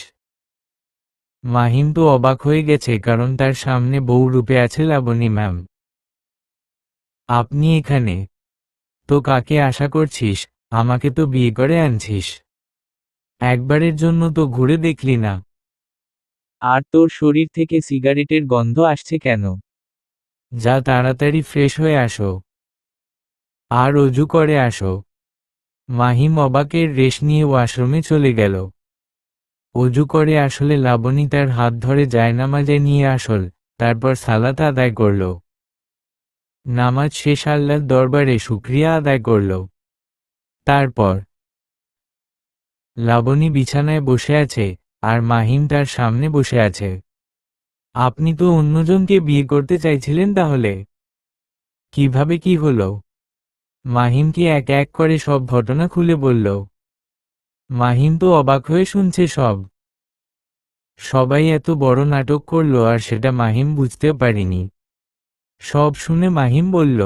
মাহিম তো অবাক হয়ে গেছে কারণ তার সামনে বউ রূপে আছে লাবণী ম্যাম। আপনি এখানে? তো কাকে আশা করছিস? আমাকে তো বিয়ে করে আনছিস। একবারের জন্য তো ঘুরে দেখলি না। আর তোর শরীর থেকে সিগারেটের গন্ধ আসছে কেন? যা তাড়াতাড়ি ফ্রেশ হয়ে আসো। আর অজু করে আসো। মাহিম অবাকের রেশ নিয়ে ওয়াশরুমে চলে গেল। অজু করে আসলে লাবণী তার হাত ধরে জায়নামাজে নিয়ে আসল, তারপর সালাত আদায় করল। নামাজ শেষ আল্লাহর দরবারে শুকরিয়া আদায় করল। তারপর লাবণী বিছানায় বসে আছে, আর মাহিম তার সামনে বসে আছে। আপনি তো অন্যজনকে বিয়ে করতে চাইছিলেন, তাহলে কিভাবে কি হলো? মাহিমকে এক এক করে সব ঘটনা খুলে বলল। মাহিম তো অবাক হয়ে শুনছে সব। সবাই এত বড় নাটক করলো আর সেটা মাহিম বুঝতেও পারিনি। সব শুনে মাহিম বলল,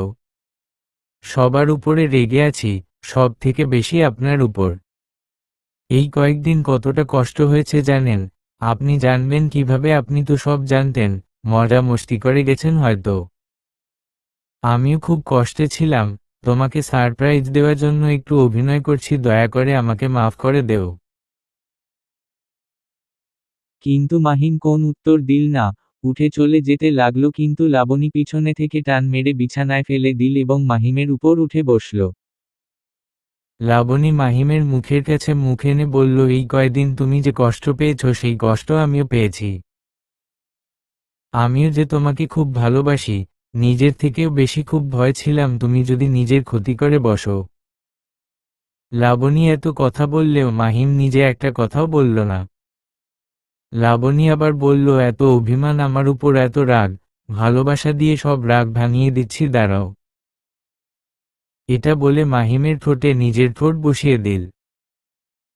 সবার উপরে রেগে আছি, সব থেকে বেশি আপনার উপর। এই কয়েকদিন কতটা কষ্ট হয়েছে জানেন? আপনি জানবেন কিভাবে? আপনি তো সব জানতেন, মজা মস্তি করে গেছেন হয়তো। আমিও খুব কষ্টে ছিলাম, তোমাকে সারপ্রাইজ দেওয়ার জন্য একটু অভিনয় করছি, দয়া করে আমাকে মাফ করে দেও। কিন্তু মাহিম কোন উত্তর দিল না, উঠে চলে যেতে লাগলো কিন্তু লাবণী পিছনে থেকে টান মেরে বিছানায় ফেলে দিল এবং মাহিমের উপর উঠে বসল। লাবণী মাহিমের মুখের কাছে মুখ এনে বলল, এই কয়দিন তুমি যে কষ্ট পেয়েছ সেই কষ্ট আমিও পেয়েছি। আমিও যে তোমাকে খুব ভালোবাসি, নিজের থেকেও বেশি খুব ভয় ছিলাম তুমি যদি নিজের ক্ষতি করে বসো। লাবণী এত কথা বললেও মাহিম নিজে একটা কথাও বলল না। লাবণী আবার বলল, এত অভিমান আমার উপর, এত রাগ, ভালোবাসা দিয়ে সব রাগ ভাঙিয়ে দিচ্ছি, দাঁড়াও। এটা বলে মাহিমের ঠোঁটে নিজের ঠোঁট বসিয়ে দিল।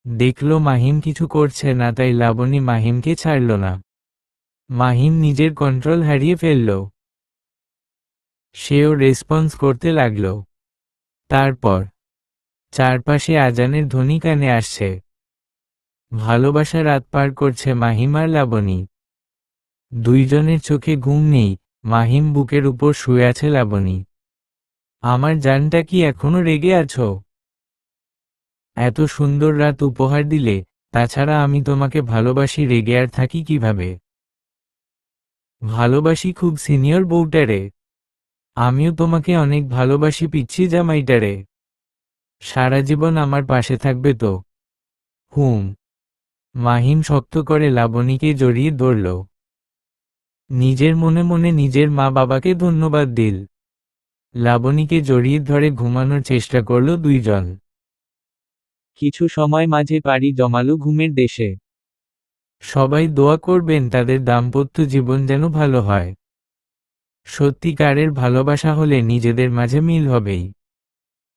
দেখল মাহিম কিছু করছে না, তাই লাবণী মাহিমকে ছাড়ল না। মাহিম নিজের কন্ট্রোল হারিয়ে ফেলল। সেও রেসপন্স করতে লাগল। তারপর চারপাশে আজানের ধ্বনি কানে আসছে। ভালোবাসা রাত পার করছে মাহিম আর লাবণী। দুইজনের চোখে ঘুম নেই, মাহিম বুকের উপর শুয়ে আছে লাবণী। আমার জানটা কি এখনো রেগে আছো? এত সুন্দর রাত উপহার দিলে, তাছাড়া আমি তোমাকে ভালোবাসি, রেগে আর থাকি কিভাবে? ভালোবাসি খুব সিনিয়র বউটারে। আমিও তোমাকে অনেক ভালোবাসি পিচ্ছি জামাইটারে। সারা জীবন আমার পাশে থাকবে তো? হুম। মাহিম শক্ত করে লাবণীকে জড়িয়ে ধরল। নিজের মনে মনে নিজের মা বাবাকে ধন্যবাদ দিল। লাবণীকে জড়িয়ে ধরে ঘুমানোর চেষ্টা করল দুইজন। কিছু সময় মাঝে পাড়ি জমালো ঘুমের দেশে। সবাই দোয়া করবেন তাদের দাম্পত্য জীবন যেন ভালো হয়। সত্যিকারের ভালোবাসা হলে নিজেদের মাঝে মিল হবেই।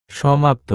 সমাপ্ত।